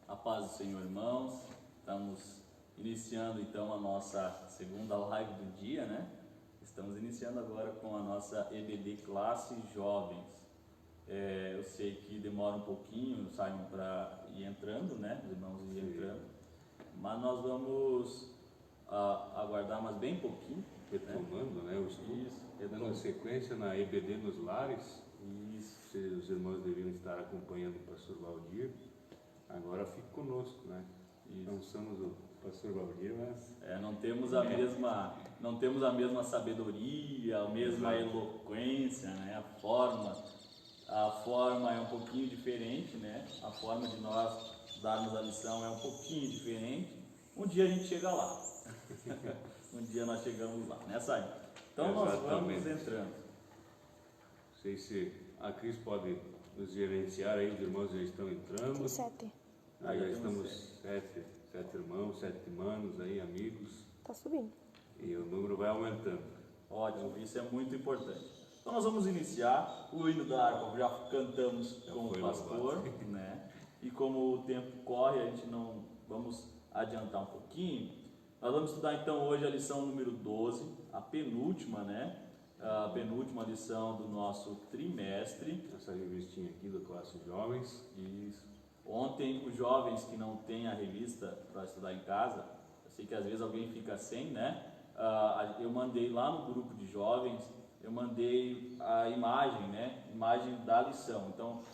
A paz do Senhor, irmãos. Estamos iniciando então a nossa segunda live do dia, né? Estamos iniciando agora com a nossa EBD Classe Jovens. Eu sei que demora um pouquinho, Simon, para ir entrando, né? Os irmãos ir entrando. Mas nós vamos aguardar mais bem pouquinho. Retomando, né, o estudo, Isso, dando sequência na EBD nos lares. Isso. Os irmãos deveriam estar acompanhando o pastor Valdir. Agora fique conosco, né? Isso. Não somos o pastor Valdir, mas Não temos a mesma sabedoria, a mesma eloquência, né? A forma é um pouquinho diferente, né? A forma de nós darmos a lição é um pouquinho diferente. Um dia a gente chega lá. Um dia nós chegamos lá, né, Simon? Então nós vamos entrando. Não sei se a Cris pode nos gerenciar aí, os irmãos já estão entrando. Tem 7. Aí já estamos sete irmãos, 7 irmãos aí, amigos. Tá subindo. E o número vai aumentando. Ótimo, isso é muito importante. Então nós vamos iniciar o hino da harpa, já cantamos com o pastor, né? E como o tempo corre, a gente não vamos adiantar um pouquinho. Nós vamos estudar então hoje a lição número 12, a penúltima, né? A penúltima lição do nosso trimestre. Essa revistinha aqui da Classe Jovens. Isso. Ontem, os jovens que não têm a revista para estudar em casa, eu sei que às vezes alguém fica sem, né? Eu mandei lá no grupo de jovens, eu mandei a imagem, né? Imagem da lição. Então,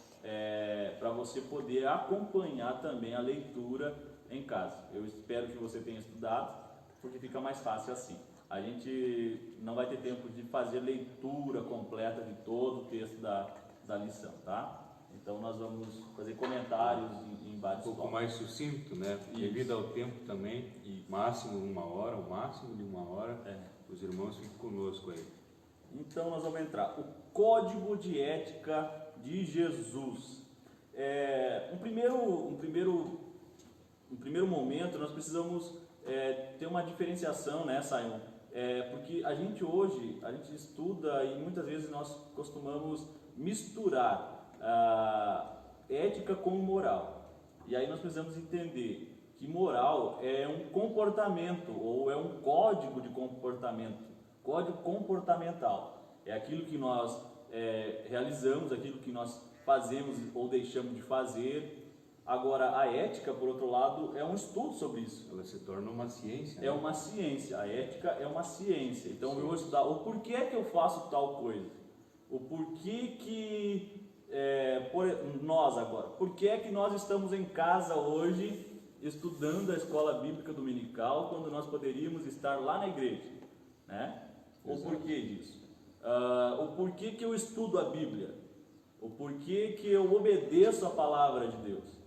para você poder acompanhar também a leitura em casa. Eu espero que você tenha estudado, porque fica mais fácil assim. A gente não vai ter tempo de fazer leitura completa de todo o texto da lição, tá? Então nós vamos fazer comentários em vários Um pouco mais sucinto, né? Devido ao tempo também, máximo 1 hora, o máximo de 1 hora, os irmãos ficam conosco aí. Então nós vamos entrar. O Código de Ética de Jesus. Um primeiro momento nós precisamos ter uma diferenciação, né, Simon? Porque a gente hoje, estuda e muitas vezes nós costumamos misturar ética com moral. E aí nós precisamos entender que moral é um comportamento ou é um código de comportamento, código comportamental. É aquilo que nós realizamos, aquilo que nós fazemos ou deixamos de fazer. Agora, a ética, por outro lado, é um estudo sobre isso. Ela se torna uma ciência. É uma ciência, a ética é uma ciência. Então, eu vou estudar o porquê que eu faço tal coisa. O porquê que nós agora, por que é que nós estamos em casa hoje estudando a escola bíblica dominical quando nós poderíamos estar lá na igreja, né? O porquê disso? O porquê que eu estudo a Bíblia? O porquê que eu obedeço a palavra de Deus?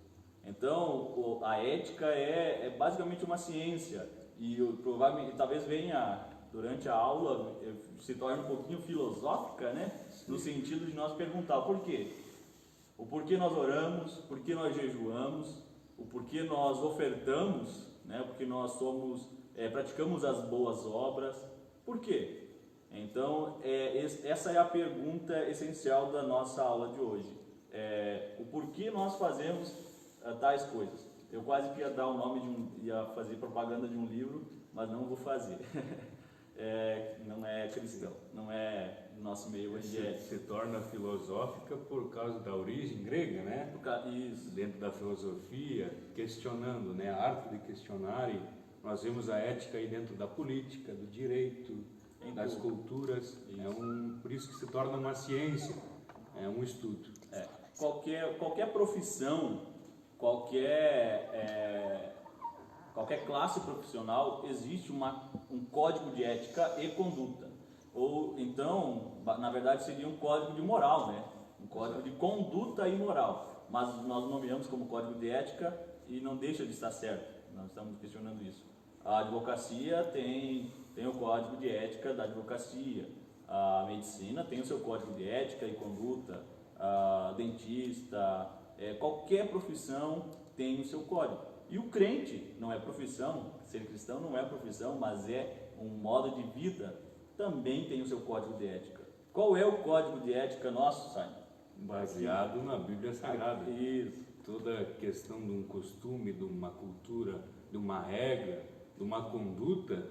Então, a ética é basicamente uma ciência e provavelmente talvez venha durante a aula se torne um pouquinho filosófica, né? No sentido de nós perguntar o porquê. O porquê nós oramos, o porquê nós jejuamos, o porquê nós ofertamos, né? Porque nós praticamos as boas obras. Por quê? Então, essa é a pergunta essencial da nossa aula de hoje. O porquê nós fazemos tais coisas. Eu quase que ia dar o nome ia fazer propaganda de um livro, mas não vou fazer. Não é cristão, não é nosso meio evangélico. Se torna filosófica por causa da origem grega, né? Isso. Dentro da filosofia, questionando, né? A arte de questionar, e nós vemos a ética aí dentro da política, do direito, das culturas. Por isso que se torna uma ciência, é um estudo. Qualquer profissão, qualquer classe profissional, existe um código de ética e conduta. Ou então, na verdade, seria um código de moral, né? Um código de conduta e moral. Mas nós nomeamos como código de ética e não deixa de estar certo. Nós estamos questionando isso. A advocacia tem o código de ética da advocacia. A medicina tem o seu código de ética e conduta. A dentista, qualquer profissão tem o seu código. E o crente não é profissão, ser cristão não é profissão, mas é um modo de vida, também tem o seu código de ética. Qual é o código de ética nosso, Simon? Baseado na Bíblia Sagrada. Isso. toda questão de um costume, de uma cultura, de uma regra, de uma conduta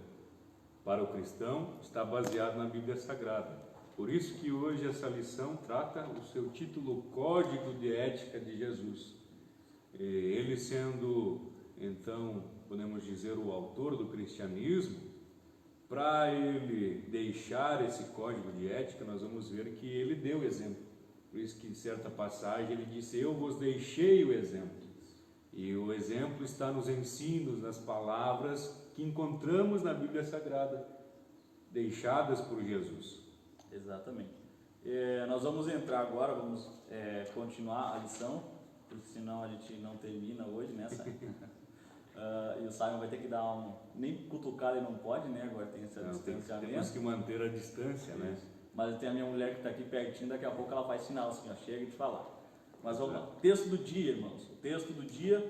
para o cristão está baseado na Bíblia Sagrada. Por isso que hoje essa lição trata o seu título Código de Ética de Jesus. Ele sendo, então, podemos dizer, o autor do cristianismo, para ele deixar esse código de ética, nós vamos ver que ele deu exemplo. Por isso que em certa passagem ele disse: eu vos deixei o exemplo. E o exemplo está nos ensinos, nas palavras que encontramos na Bíblia Sagrada, deixadas por Jesus. Exatamente. Nós vamos entrar agora, vamos continuar a lição, porque senão a gente não termina hoje, né, Simon? E o Simon vai ter que dar nem cutucada ele não pode, né? Agora tem esse distanciamento. Temos que manter a distância, né? Mas tem a minha mulher que está aqui pertinho, daqui a pouco ela faz sinal assim, ó, chega de falar. Mas vamos lá. Texto do dia, irmãos. O texto do dia,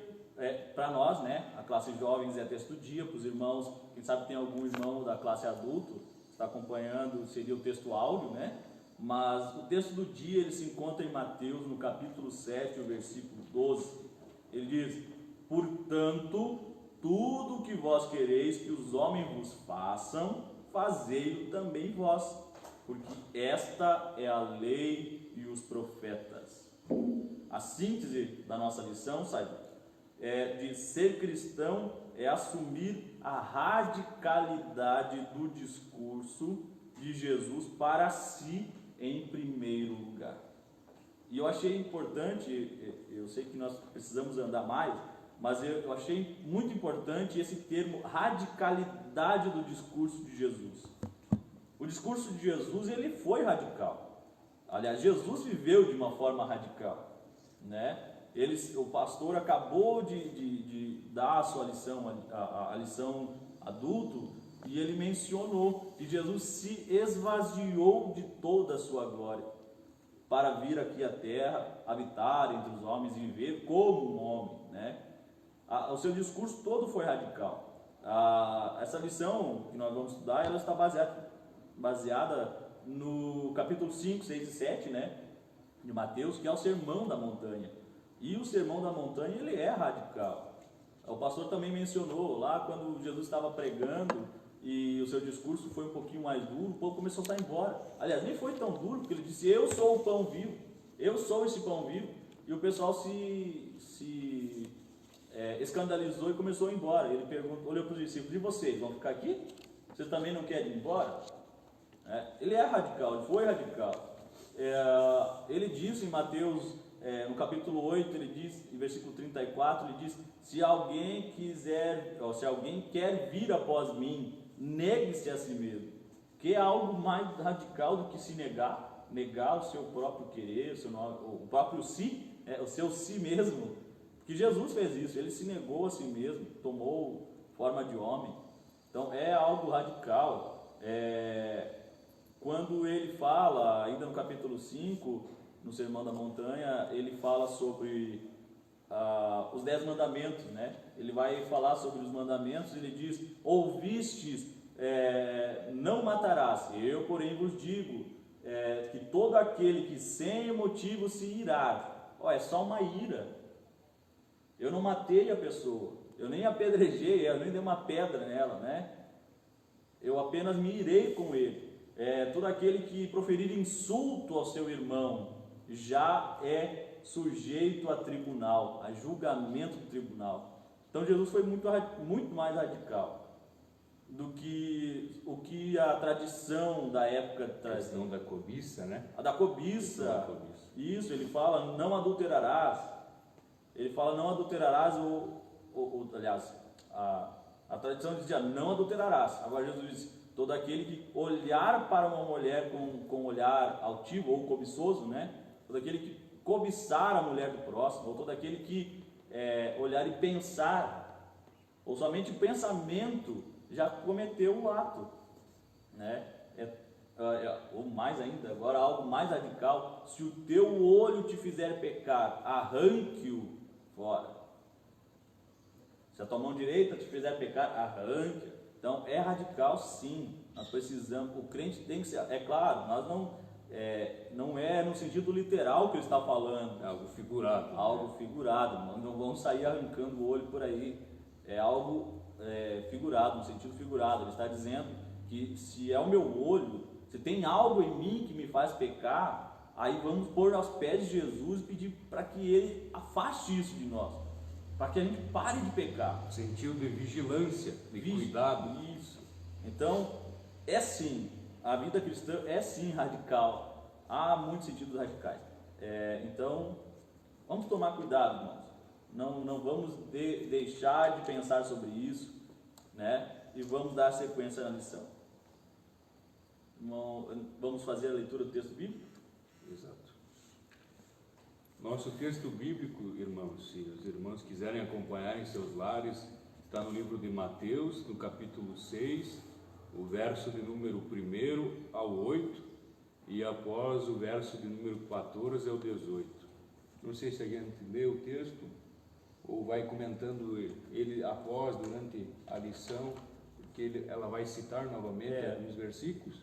para nós, né? A classe jovens é texto do dia, para os irmãos, quem sabe tem algum irmão da classe adulto, está acompanhando, seria o texto áudio, né? Mas o texto do dia, ele se encontra em Mateus, no capítulo 7, o versículo 12. Ele diz: portanto, tudo que vós quereis que os homens vos façam, fazei-o também vós, porque esta é a lei e os profetas. A síntese da nossa lição, saiba, de ser cristão é assumir a radicalidade do discurso de Jesus para si em primeiro lugar. E eu achei importante, eu sei que nós precisamos andar mais, mas eu achei muito importante esse termo radicalidade do discurso de Jesus. O discurso de Jesus, ele foi radical. Aliás, Jesus viveu de uma forma radical, né? O pastor acabou de dar a sua lição, a lição adulto, e ele mencionou que Jesus se esvaziou de toda a sua glória para vir aqui à terra, habitar entre os homens e viver como um homem, né? O seu discurso todo foi radical. Essa lição que nós vamos estudar, ela está baseada no capítulo 5, 6 e 7, né, de Mateus, que é o Sermão da Montanha. E o Sermão da Montanha, ele é radical. O pastor também mencionou lá, quando Jesus estava pregando e o seu discurso foi um pouquinho mais duro, o povo começou a estar embora. Aliás, nem foi tão duro, porque ele disse: eu sou o pão vivo, eu sou esse pão vivo. E o pessoal se escandalizou e começou a ir embora. Ele olhou para os discípulos: e vocês, vão ficar aqui? Vocês também não querem ir embora? Ele é radical, ele foi radical. Ele disse em Mateus, no capítulo 8, ele diz, em versículo 34, ele diz: se alguém quer vir após mim, negue-se a si mesmo. Que é algo mais radical do que se negar o seu próprio querer, o próprio si, o seu si mesmo. Porque Jesus fez isso, ele se negou a si mesmo, tomou forma de homem. Então é algo radical. Quando ele fala, ainda no capítulo 5, no Sermão da Montanha, ele fala sobre os 10 mandamentos, né? Ele vai falar sobre os mandamentos, ele diz: ouvistes, não matarás, eu porém vos digo, que todo aquele que sem motivo se irar, é só uma ira, eu não matei a pessoa, eu nem apedrejei, eu nem dei uma pedra nela, né? Eu apenas me irei com ele. Todo aquele que proferir insulto ao seu irmão já é sujeito a tribunal, a julgamento do tribunal. Então Jesus foi muito mais radical do que o que a tradição da época trazia. A questão da cobiça, né? A da cobiça. Isso, ele fala: não adulterarás. Ele fala: não adulterarás, aliás, a tradição dizia: não adulterarás. Agora Jesus diz: todo aquele que olhar para uma mulher com olhar altivo ou cobiçoso, né? Todo aquele que cobiçar a mulher do próximo, ou todo aquele que olhar e pensar, ou somente o pensamento, já cometeu o ato, né? Ou mais ainda, agora algo mais radical: se o teu olho te fizer pecar, arranque-o fora. Se a tua mão direita te fizer pecar, arranque. Então é radical, sim. Nós precisamos, o crente tem que ser, claro, nós não não é no sentido literal que ele está falando. É algo figurado. Algo figurado, não vamos sair arrancando o olho por aí. É algo figurado, no sentido figurado. Ele está dizendo que se é o meu olho, se tem algo em mim que me faz pecar, aí vamos pôr aos pés de Jesus e pedir para que Ele afaste isso de nós, para que a gente pare de pecar. Sentido de vigilância, de cuidado. Isso. Então, sim, a vida cristã é sim radical. Há muitos sentidos radicais. Então, vamos tomar cuidado, irmãos. Não vamos deixar de pensar sobre isso, né? E vamos dar sequência na lição. Vamos fazer a leitura do texto bíblico? Exato. Nosso texto bíblico, irmãos, se os irmãos quiserem acompanhar em seus lares, está no livro de Mateus, no capítulo 6, o verso de número 1 ao 8, e após o verso de número 14 ao 18. Não sei se a gente lê o texto ou vai comentando ele após, durante a lição, porque ela vai citar novamente alguns versículos.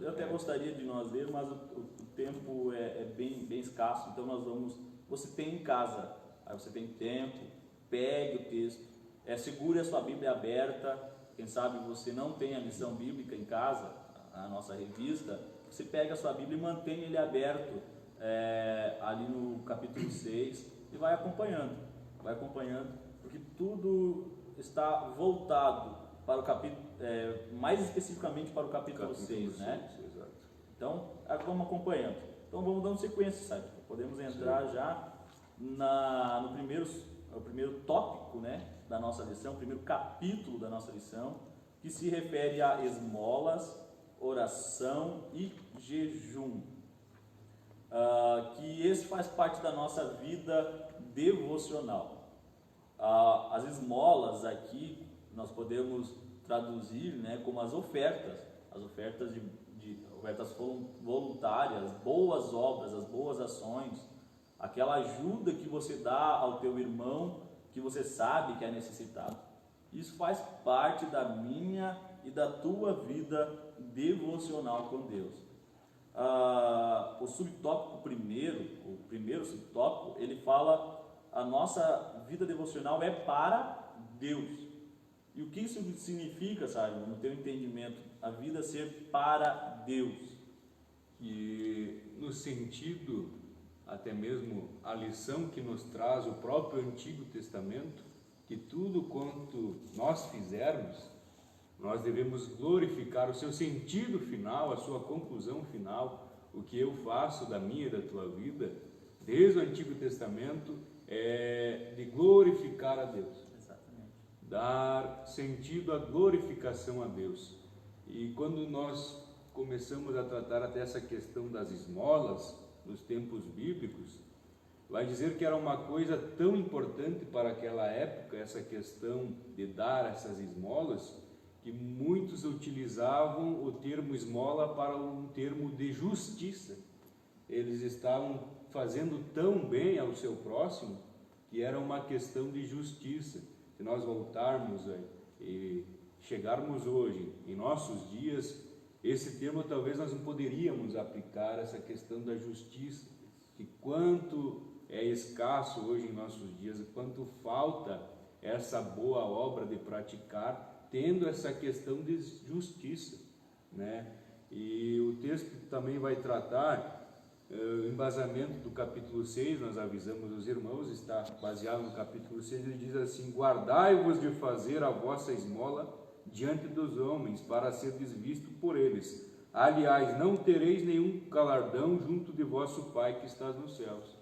Eu até gostaria de nós ler, mas o tempo é bem escasso, então você tem em casa, aí você tem tempo, pegue o texto, segure a sua Bíblia aberta. Quem sabe você não tem a lição bíblica em casa, a nossa revista, você pega a sua Bíblia e mantém ele aberto ali no capítulo 6 e vai acompanhando, porque tudo está voltado para o capítulo, mais especificamente para o capítulo 6, né? Exato. Então, vamos acompanhando. Então, vamos dando sequência, sabe? Podemos entrar já no primeiro tópico, né, da nossa lição, o primeiro capítulo da nossa lição, que se refere a esmolas, oração e jejum. Que esse faz parte da nossa vida devocional. As esmolas aqui nós podemos traduzir, né, como as ofertas ofertas voluntárias, boas obras, as boas ações, aquela ajuda que você dá ao teu irmão que você sabe que é necessitado. Isso faz parte da minha e da tua vida devocional com Deus. O subtópico o primeiro subtópico, ele fala: a nossa vida devocional é para Deus. E o que isso significa, sabe, no teu entendimento, a vida ser para Deus? E no sentido, até mesmo a lição que nos traz o próprio Antigo Testamento, que tudo quanto nós fizermos, nós devemos glorificar o seu sentido final, a sua conclusão final. O que eu faço da minha e da tua vida, desde o Antigo Testamento, é de glorificar a Deus. Dar sentido à glorificação a Deus. E quando nós começamos a tratar até essa questão das esmolas nos tempos bíblicos, vai dizer que era uma coisa tão importante para aquela época, essa questão de dar essas esmolas, que muitos utilizavam o termo esmola para um termo de justiça. Eles estavam fazendo tão bem ao seu próximo que era uma questão de justiça. Se nós voltarmos e chegarmos hoje, em nossos dias, esse termo talvez nós não poderíamos aplicar, essa questão da justiça, que quanto é escasso hoje em nossos dias, quanto falta essa boa obra de praticar, tendo essa questão de justiça, né? E o texto também vai tratar o embasamento do capítulo 6, nós avisamos os irmãos, está baseado no capítulo 6, ele diz assim: guardai-vos de fazer a vossa esmola diante dos homens, para serdes visto por eles. Aliás, não tereis nenhum galardão junto de vosso Pai que está nos céus.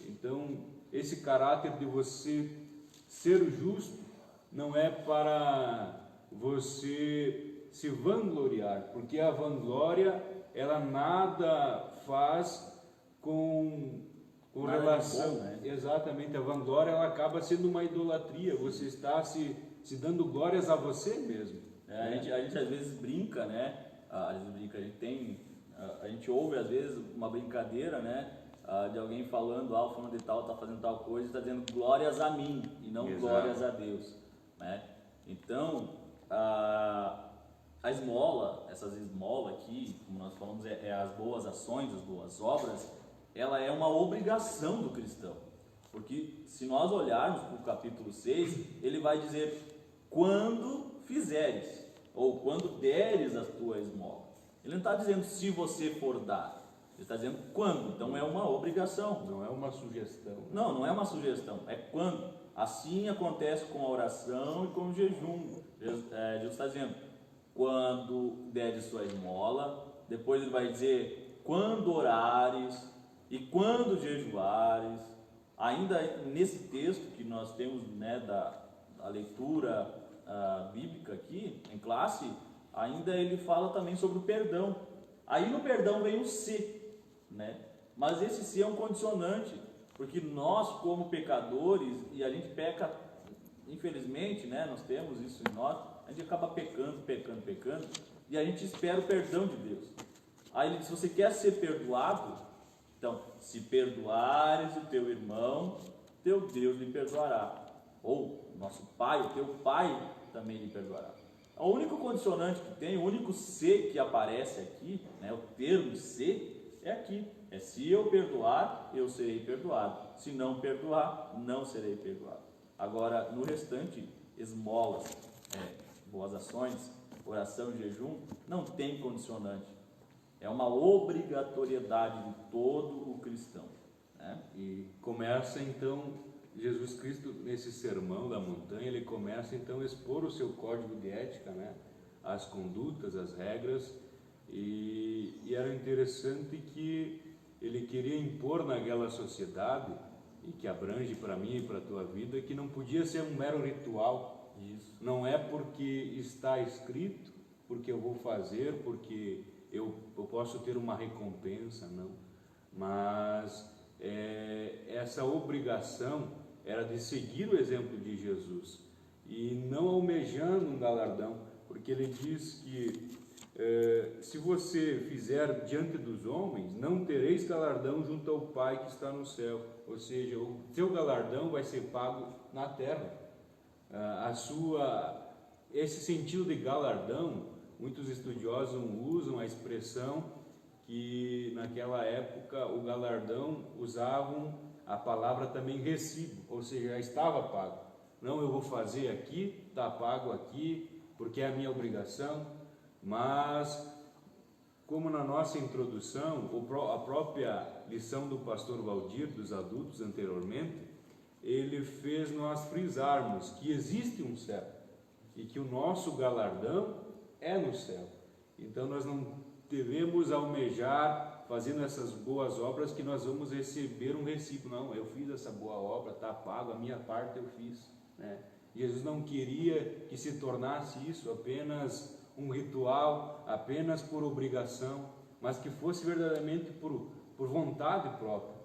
Então, esse caráter de você ser justo não é para você se vangloriar, porque a vanglória, ela nada faz com relação, né? Exatamente, a vanglória, ela acaba sendo uma idolatria, você está se dando glórias a você mesmo. A gente às vezes brinca, né? A gente ouve às vezes uma brincadeira, né? De alguém falando, fulano de tal está fazendo tal coisa, está dizendo glórias a mim e não glórias a Deus, né? Então, A esmola, essas esmolas aqui, como nós falamos, é as boas ações, as boas obras, ela é uma obrigação do cristão. Porque se nós olharmos para o capítulo 6, ele vai dizer, quando fizeres, ou quando deres a tua esmola. Ele não está dizendo se você for dar, ele está dizendo quando, então é uma obrigação. Não é uma sugestão. Não é uma sugestão, é quando. Assim acontece com a oração e com o jejum. Jesus está dizendo, quando deres sua esmola, depois ele vai dizer, quando orares e quando jejuares. Ainda nesse texto que nós temos, né, da leitura bíblica aqui, em classe, ainda ele fala também sobre o perdão. Aí no perdão vem o se, né? Mas esse se é um condicionante, porque nós como pecadores, e a gente peca, infelizmente, né, nós temos isso em nós, a gente acaba pecando, e a gente espera o perdão de Deus. Aí ele diz, se você quer ser perdoado, então, se perdoares o teu irmão, teu Deus lhe perdoará. Ou, nosso Pai, o teu Pai também lhe perdoará. O único condicionante que tem, o único se que aparece aqui, né, o termo se, é aqui. É se eu perdoar, eu serei perdoado. Se não perdoar, não serei perdoado. Agora, no restante, esmolas, boas ações, oração e jejum, não tem condicionante. É uma obrigatoriedade de todo o cristão, né? E começa então, Jesus Cristo, nesse sermão da montanha, ele começa então a expor o seu código de ética, né? As condutas, as regras, e era interessante que ele queria impor naquela sociedade, e que abrange para mim e para a tua vida, que não podia ser um mero ritual. Isso. Não é porque está escrito, porque eu vou fazer, porque eu posso ter uma recompensa, não. Mas essa obrigação era de seguir o exemplo de Jesus e não almejando um galardão, porque ele diz que se você fizer diante dos homens, não tereis galardão junto ao Pai que está no céu. Ou seja, o teu galardão vai ser pago na terra. Esse sentido de galardão, muitos estudiosos usam a expressão que naquela época o galardão usavam a palavra também recibo, ou seja, já estava pago. Não, eu vou fazer aqui, está pago aqui, porque é a minha obrigação. Mas, como na nossa introdução, a própria lição do pastor Valdir, dos adultos anteriormente, ele fez nós frisarmos que existe um céu e que o nosso galardão é no céu. Então nós não devemos almejar, fazendo essas boas obras, que nós vamos receber um recibo. Não, eu fiz essa boa obra, está pago, a minha parte eu fiz, né? Jesus não queria que se tornasse isso apenas um ritual, apenas por obrigação, mas que fosse verdadeiramente por vontade própria,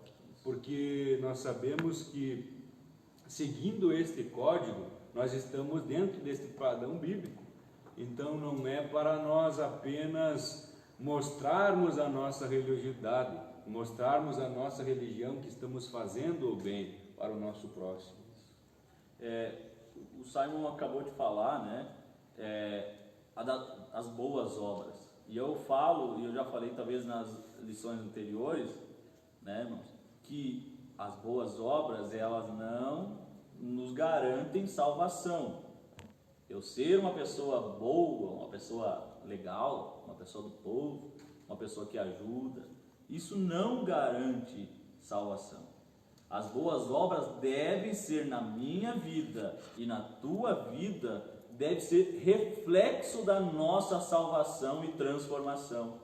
porque nós sabemos que, seguindo este código, nós estamos dentro deste padrão bíblico. Então não é para nós apenas mostrarmos a nossa religiosidade, mostrarmos a nossa religião, que estamos fazendo o bem para o nosso próximo. O Simon acabou de falar, né, as boas obras. E eu falo, e eu já falei talvez nas lições anteriores, né, irmãos, que as boas obras, elas não nos garantem salvação. Eu ser uma pessoa boa, uma pessoa legal, uma pessoa do povo, uma pessoa que ajuda, isso não garante salvação. As boas obras devem ser na minha vida e na tua vida, deve ser reflexo da nossa salvação e transformação.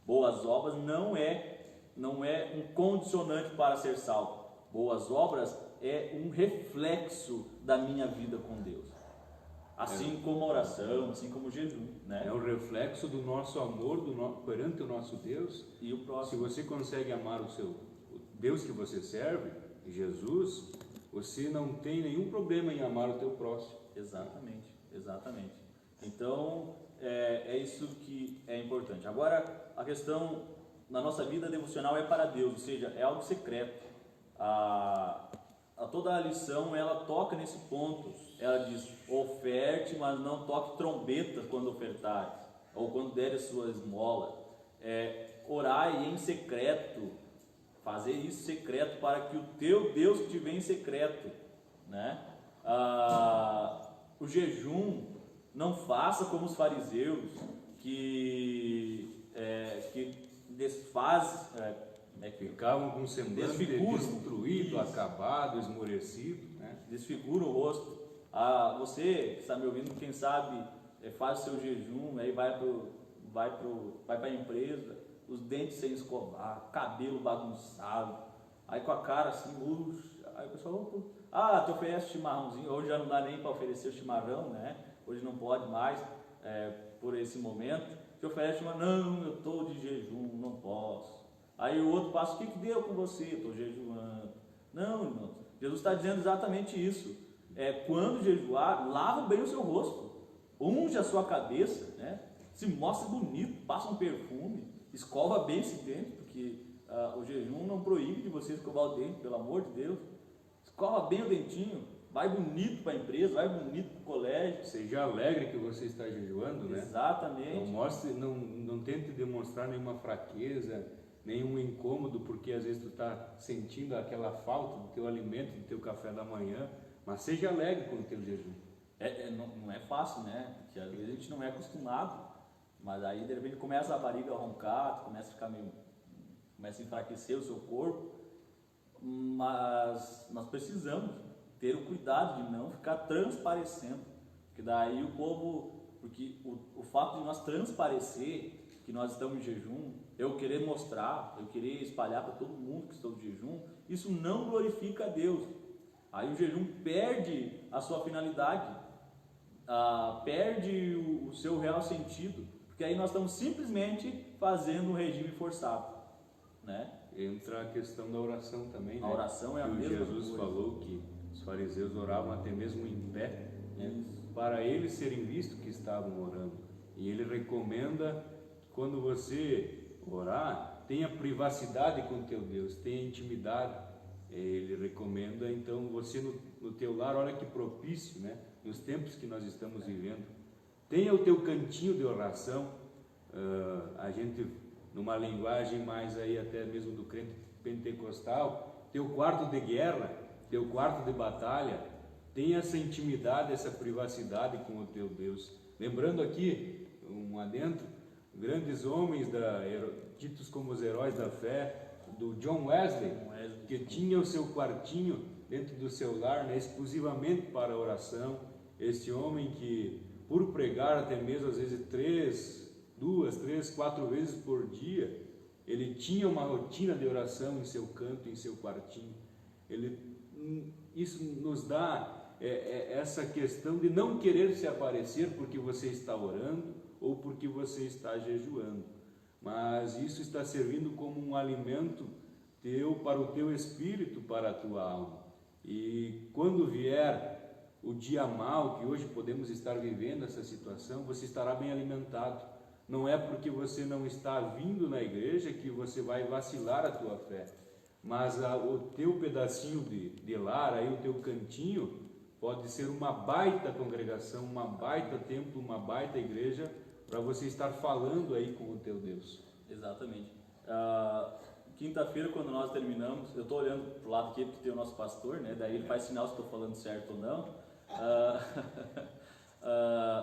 Boas obras não é um condicionante para ser salvo. Boas obras é um reflexo da minha vida com Deus. Assim como a oração, assim como o jejum, né? É um reflexo do nosso amor perante o nosso Deus e o próximo. Se você consegue amar o Deus que você serve, Jesus, você não tem nenhum problema em amar o teu próximo. Exatamente. Então, é isso que é importante. Agora, a questão na nossa vida devocional é para Deus, ou seja, é algo secreto. Toda a lição, ela toca nesse ponto. Ela diz, oferte, mas não toque trombetas quando ofertares. ou quando der a sua esmola, orai em secreto, fazer isso secreto para que o teu Deus que te vê em secreto, né? O jejum, não faça como os fariseus que ficavam com o semblante destruído, acabado, esmorecido, né? Desfigura o rosto. Você que está me ouvindo, quem sabe faz o seu jejum, aí vai para a empresa, os dentes sem escovar, cabelo bagunçado, aí com a cara assim, murcha, aí o pessoal, te oferece chimarrãozinho. Hoje já não dá nem para oferecer o chimarrão, né? Hoje não pode mais, por esse momento. Te oferece chimarrão, não, eu estou de jejum, não posso. Aí o outro passa, o que deu com você? Estou jejuando. Não, irmão, Jesus está dizendo exatamente isso. Quando jejuar, lava bem o seu rosto, unge a sua cabeça, né? Se mostra bonito, passa um perfume, escova bem esse dente, porque o jejum não proíbe de você escovar o dente, pelo amor de Deus. Escova bem o dentinho, vai bonito para a empresa, vai bonito para o colégio. Seja alegre que você está jejuando, né? Exatamente. Não tente demonstrar nenhuma fraqueza, nenhum incômodo, porque às vezes tu está sentindo aquela falta do teu alimento, do teu café da manhã, mas seja alegre com o teu jejum. Não é fácil, né? Porque às vezes a gente não é acostumado, mas aí de repente começa a barriga a roncar, começa a enfraquecer o seu corpo, mas nós precisamos ter o cuidado de não ficar transparecendo, porque daí o fato de nós transparecer que nós estamos em jejum, eu querer mostrar, eu querer espalhar para todo mundo que estou de jejum, isso não glorifica a Deus. Aí o jejum perde a sua finalidade, perde o seu real sentido, porque aí nós estamos simplesmente fazendo um regime forçado, né? Entra a questão da oração também, né? A oração é a mesma coisa. Jesus falou que os fariseus oravam até mesmo em pé, né? Para eles serem vistos que estavam orando. E ele recomenda que quando você orar, tenha privacidade com o teu Deus, tenha intimidade. Ele recomenda então você no teu lar, olha que propício, né? Nos tempos que nós estamos vivendo, tenha o teu cantinho de oração. A gente, numa linguagem mais aí até mesmo do crente pentecostal, teu quarto de guerra, teu quarto de batalha, tenha essa intimidade, essa privacidade com o teu Deus. Lembrando aqui, um adentro, grandes homens ditos como os heróis da fé, do John Wesley, que tinha o seu quartinho dentro do seu lar, né, exclusivamente para a oração. Esse homem que, por pregar até mesmo às vezes 2, 3, 4 vezes por dia, ele tinha uma rotina de oração em seu canto, em seu quartinho. Isso nos dá essa questão de não querer se aparecer porque você está orando ou porque você está jejuando, mas isso está servindo como um alimento teu para o teu espírito, para a tua alma. E quando vier o dia mau, que hoje podemos estar vivendo essa situação, você estará bem alimentado. Não é porque você não está vindo na igreja que você vai vacilar a tua fé, mas o teu pedacinho de lar, aí o teu cantinho, pode ser uma baita congregação, uma baita templo, uma baita igreja, para você estar falando aí com o teu Deus. Exatamente. Quinta-feira, quando nós terminamos, eu estou olhando para o lado aqui porque tem o nosso pastor, né? Daí ele faz sinal se estou falando certo ou não.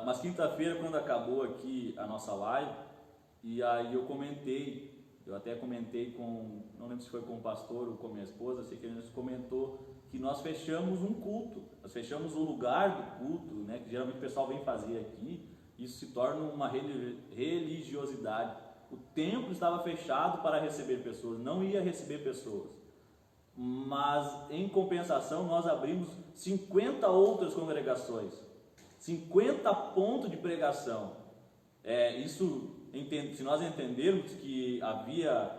Mas quinta-feira, quando acabou aqui a nossa live, e aí eu até comentei não lembro se foi com o pastor ou com a minha esposa, sei que ele nos comentou que nós fechamos um culto, nós fechamos o lugar do culto, né? Que geralmente o pessoal vem fazer aqui, isso se torna uma religiosidade. O templo estava fechado para receber pessoas, não ia receber pessoas, mas em compensação nós abrimos 50 outras congregações, 50 pontos de pregação. Se nós entendermos que havia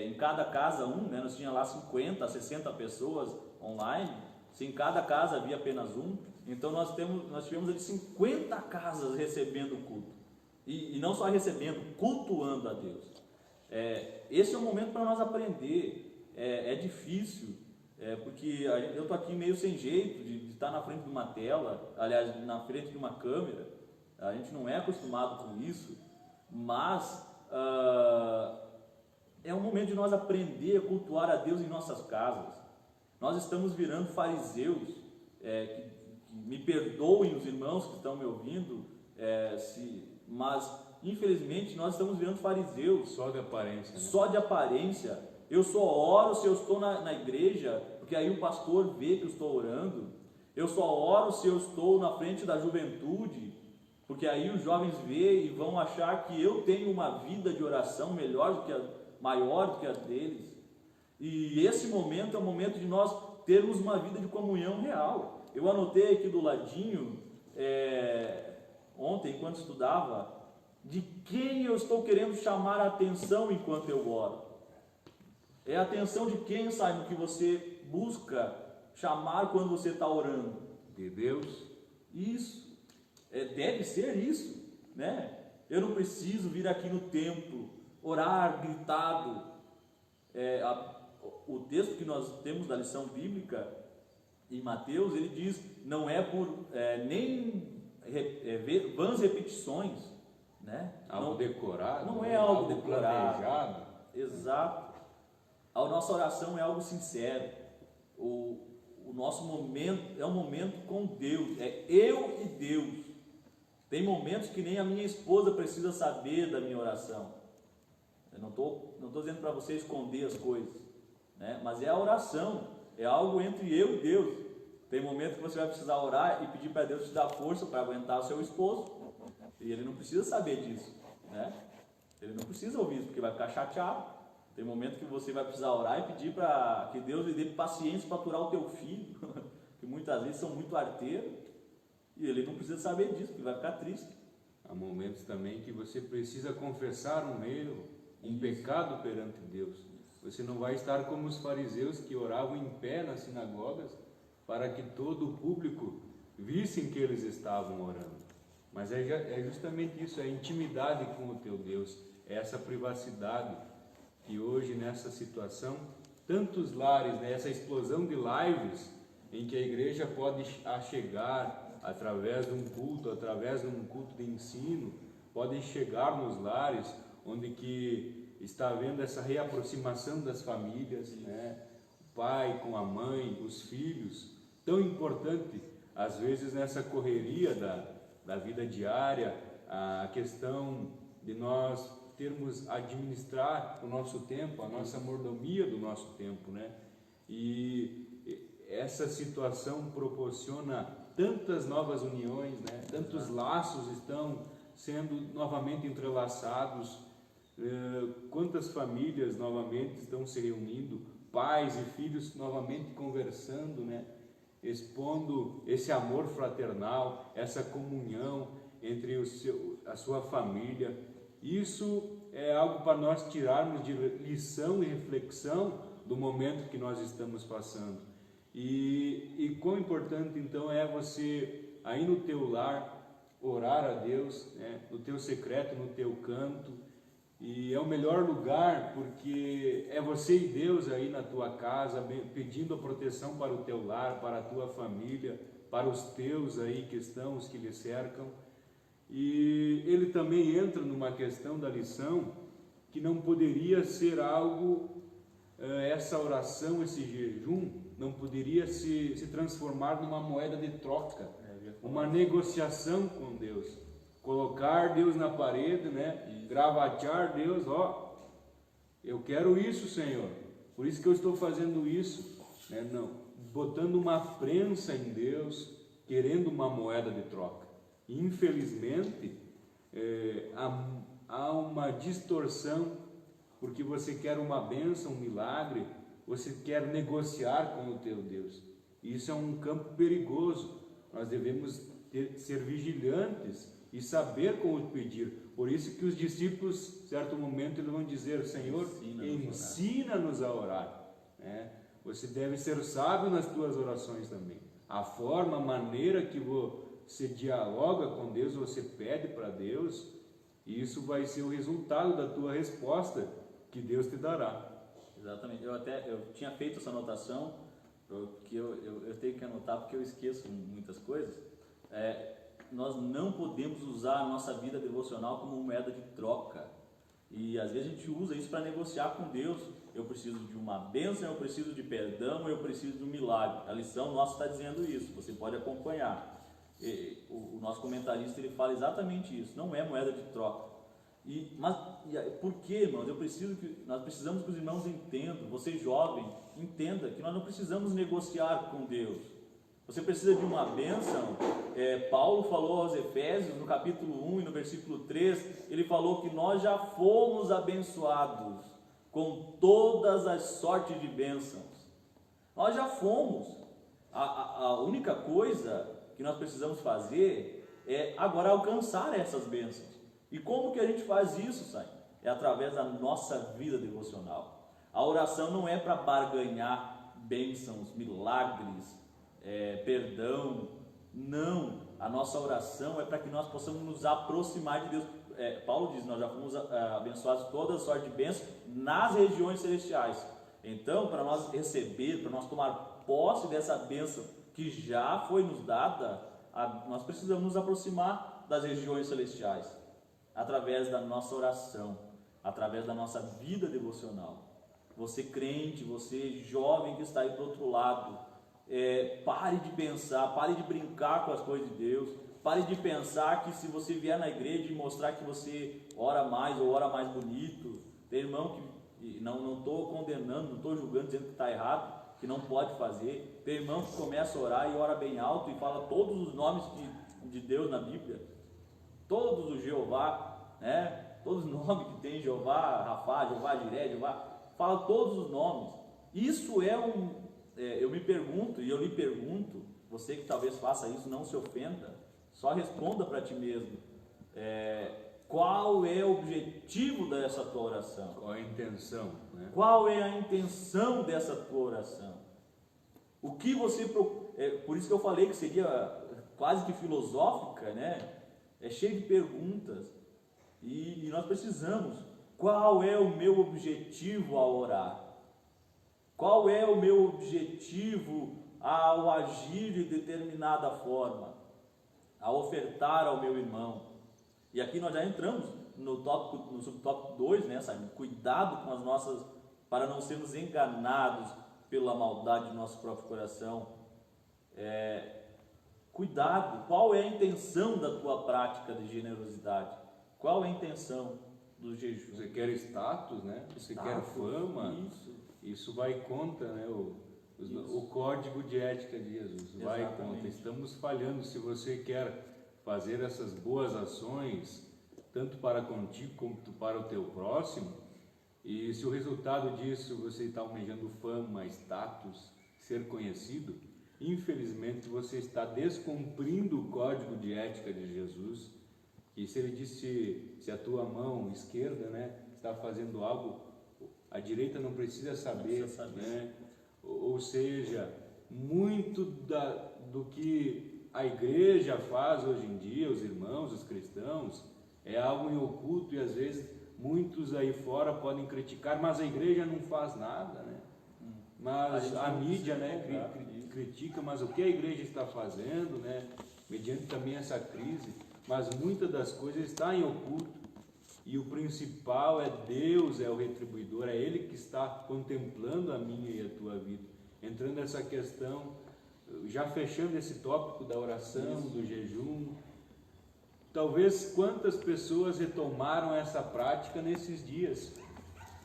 em cada casa né, nós tínhamos lá 50, 60 pessoas online, se em cada casa havia apenas um, então nós tivemos ali 50 casas recebendo o culto. E não só recebendo, cultuando a Deus. Esse é o momento para nós aprender. É difícil, porque eu estou aqui meio sem jeito de estar na frente de uma tela, aliás, na frente de uma câmera. A gente não é acostumado com isso, mas é um momento de nós aprender a cultuar a Deus em nossas casas. Nós estamos virando fariseus, que me perdoem os irmãos que estão me ouvindo, mas infelizmente nós estamos virando fariseus. Só de aparência, né? Só de aparência. Eu só oro se eu estou na igreja, porque aí o pastor vê que eu estou orando. Eu só oro se eu estou na frente da juventude, porque aí os jovens veem e vão achar que eu tenho uma vida de oração maior do que a deles. E esse momento é o momento de nós termos uma vida de comunhão real. Eu anotei aqui do ladinho, ontem, enquanto estudava, de quem eu estou querendo chamar a atenção enquanto eu oro. É a atenção de quem, sabe, que você busca chamar quando você está orando? De Deus. Isso. Deve ser isso, né? Eu não preciso vir aqui no templo, orar gritado. O texto que nós temos da lição bíblica em Mateus, ele diz, não é por vãs repetições, né? Algo decorado. Não é algo decorado. Planejado. Exato. A nossa oração é algo sincero. O nosso momento é um momento com Deus, é eu e Deus. Tem momentos que nem a minha esposa precisa saber da minha oração. Eu não estou dizendo para você esconder as coisas, né? Mas é a oração, é algo entre eu e Deus. Tem momentos que você vai precisar orar e pedir para Deus te dar força para aguentar o seu esposo, e ele não precisa saber disso, né? Ele não precisa ouvir isso, porque vai ficar chateado. Tem momento que você vai precisar orar e pedir para que Deus lhe dê paciência para aturar o teu filho, que muitas vezes são muito arteiros, e ele não precisa saber disso, porque vai ficar triste. Há momentos também que você precisa confessar um erro, um pecado perante Deus. Você não vai estar como os fariseus que oravam em pé nas sinagogas para que todo o público vissem que eles estavam orando. Mas é justamente isso, é a intimidade com o teu Deus, é essa privacidade que hoje nessa situação, tantos lares, né, essa explosão de lives em que a igreja pode chegar através de um culto de ensino, pode chegar nos lares onde que está havendo essa reaproximação das famílias, né, o pai com a mãe, os filhos, tão importante às vezes nessa correria da vida diária, a questão de nós termos administrar o nosso tempo, a nossa mordomia do nosso tempo, né? E essa situação proporciona tantas novas uniões, né? Tantos laços estão sendo novamente entrelaçados, quantas famílias novamente estão se reunindo, pais e filhos novamente conversando, né? Expondo esse amor fraternal, essa comunhão entre a sua família. Isso é algo para nós tirarmos de lição e reflexão do momento que nós estamos passando. E quão importante então é você, aí no teu lar, orar a Deus, né, no teu secreto, no teu canto. E é o melhor lugar porque é você e Deus aí na tua casa, pedindo a proteção para o teu lar, para a tua família, para os teus aí que estão, os que lhe cercam. E ele também entra numa questão da lição que não poderia ser algo, essa oração, esse jejum, não poderia se transformar numa moeda de troca, uma negociação com Deus, colocar Deus na parede, né? Gravatear Deus, eu quero isso, Senhor, por isso que eu estou fazendo isso, né? Não, botando uma crença em Deus, querendo uma moeda de troca. Infelizmente, há uma distorção, porque você quer uma bênção, um milagre, você quer negociar com o teu Deus. Isso é um campo perigoso. Nós devemos ser vigilantes e saber como pedir. Por isso que os discípulos, em certo momento, eles vão dizer: Senhor, ensina-nos a orar. Você deve ser sábio nas tuas orações também. A forma, a maneira que você dialoga com Deus, você pede para Deus, e isso vai ser o resultado da tua resposta que Deus te dará. Exatamente. Eu tinha feito essa anotação, que eu tenho que anotar porque eu esqueço muitas coisas. nós não podemos usar a nossa vida devocional como moeda de troca. E às vezes a gente usa isso para negociar com Deus. Eu preciso de uma bênção, eu preciso de perdão, eu preciso de um milagre. A lição nossa está dizendo isso, você pode acompanhar. O nosso comentarista ele fala exatamente isso, não é moeda de troca. Mas por que, irmãos? Nós precisamos que os irmãos entendam, você jovem, entenda que nós não precisamos negociar com Deus. Você precisa de uma bênção. Paulo falou aos Efésios, no capítulo 1 e no versículo 3, ele falou que nós já fomos abençoados com todas as sortes de bênçãos. Nós já fomos. A única coisa que nós precisamos fazer é agora alcançar essas bênçãos. E como que a gente faz isso, Sai? É através da nossa vida devocional. A oração não é para barganhar bênçãos, milagres, perdão. Não, a nossa oração é para que nós possamos nos aproximar de Deus. Paulo diz, nós já fomos abençoados toda sorte de bênçãos nas regiões celestiais. Então, para nós receber, para nós tomar posse dessa bênção que já foi nos dada, nós precisamos nos aproximar das regiões celestiais, através da nossa oração, através da nossa vida devocional. Você crente, você jovem que está aí para o outro lado, pare de pensar, pare de brincar com as coisas de Deus, pare de pensar que se você vier na igreja e mostrar que você ora mais ou ora mais bonito, tem irmão que, não estou condenando, não estou julgando, dizendo que está errado, que não pode fazer, tem irmão que começa a orar e ora bem alto e fala todos os nomes de Deus na Bíblia, todos os Jeová, né? Todos os nomes que tem, Jeová, Rafá, Jeová, Jiré, Jeová, fala todos os nomes. Isso eu me pergunto, e eu lhe pergunto, você que talvez faça isso, não se ofenda, só responda para ti mesmo, qual é o objetivo dessa tua oração? Qual é a intenção? Né? Qual é a intenção dessa tua oração? O que você... por isso que eu falei que seria quase que filosófica, né? É cheio de perguntas, e nós precisamos. Qual é o meu objetivo ao orar? Qual é o meu objetivo ao agir de determinada forma? A ofertar ao meu irmão? E aqui nós já entramos no subtópico 2, né, sabe? Cuidado com as nossas, para não sermos enganados pela maldade do nosso próprio coração. Cuidado, qual é a intenção da tua prática de generosidade? Qual é a intenção do jejum? Você quer status, né? Você quer fama? Isso vai contra, né? O código de ética de Jesus. Vai contra. Estamos falhando. Se você quer fazer essas boas ações, tanto para contigo como para o teu próximo, e se o resultado disso você está almejando fama, status, ser conhecido, infelizmente você está descumprindo o código de ética de Jesus. E se ele disse, se a tua mão esquerda, né, está fazendo algo, a direita não precisa saber, né? Ou seja, muito do que a igreja faz hoje em dia, os irmãos, os cristãos, é algo em oculto, e às vezes muitos aí fora podem criticar, mas a igreja não faz nada, né? Mas a mídia, né, critica, mas o que a igreja está fazendo, né, mediante também essa crise, mas muitas das coisas está em oculto, e o principal é Deus, é o retribuidor, é Ele que está contemplando a minha e a tua vida. Entrando nessa questão, já fechando esse tópico da oração, do jejum, talvez quantas pessoas retomaram essa prática nesses dias,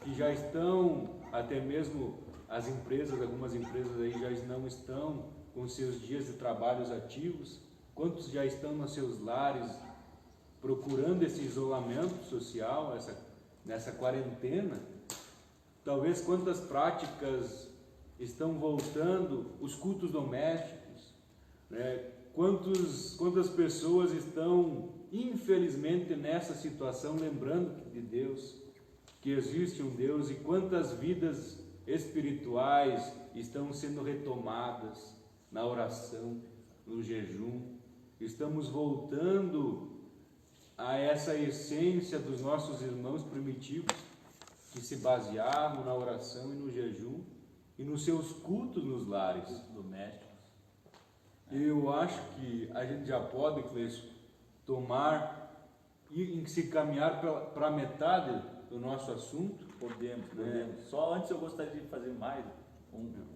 que já estão, até mesmo as empresas, algumas empresas aí já não estão com seus dias de trabalhos ativos, quantos já estão nos seus lares, procurando esse isolamento social, nessa quarentena. Talvez quantas práticas estão voltando, os cultos domésticos, né? Quantas pessoas estão, infelizmente, nessa situação, lembrando de Deus, que existe um Deus, e quantas vidas espirituais estão sendo retomadas na oração, no jejum. Estamos voltando a essa essência dos nossos irmãos primitivos, que se baseavam na oração e no jejum e nos seus cultos nos lares domésticos. Eu acho que a gente já pode, Cleiton, se caminhar para metade do nosso assunto? Podemos. Só antes eu gostaria de fazer mais,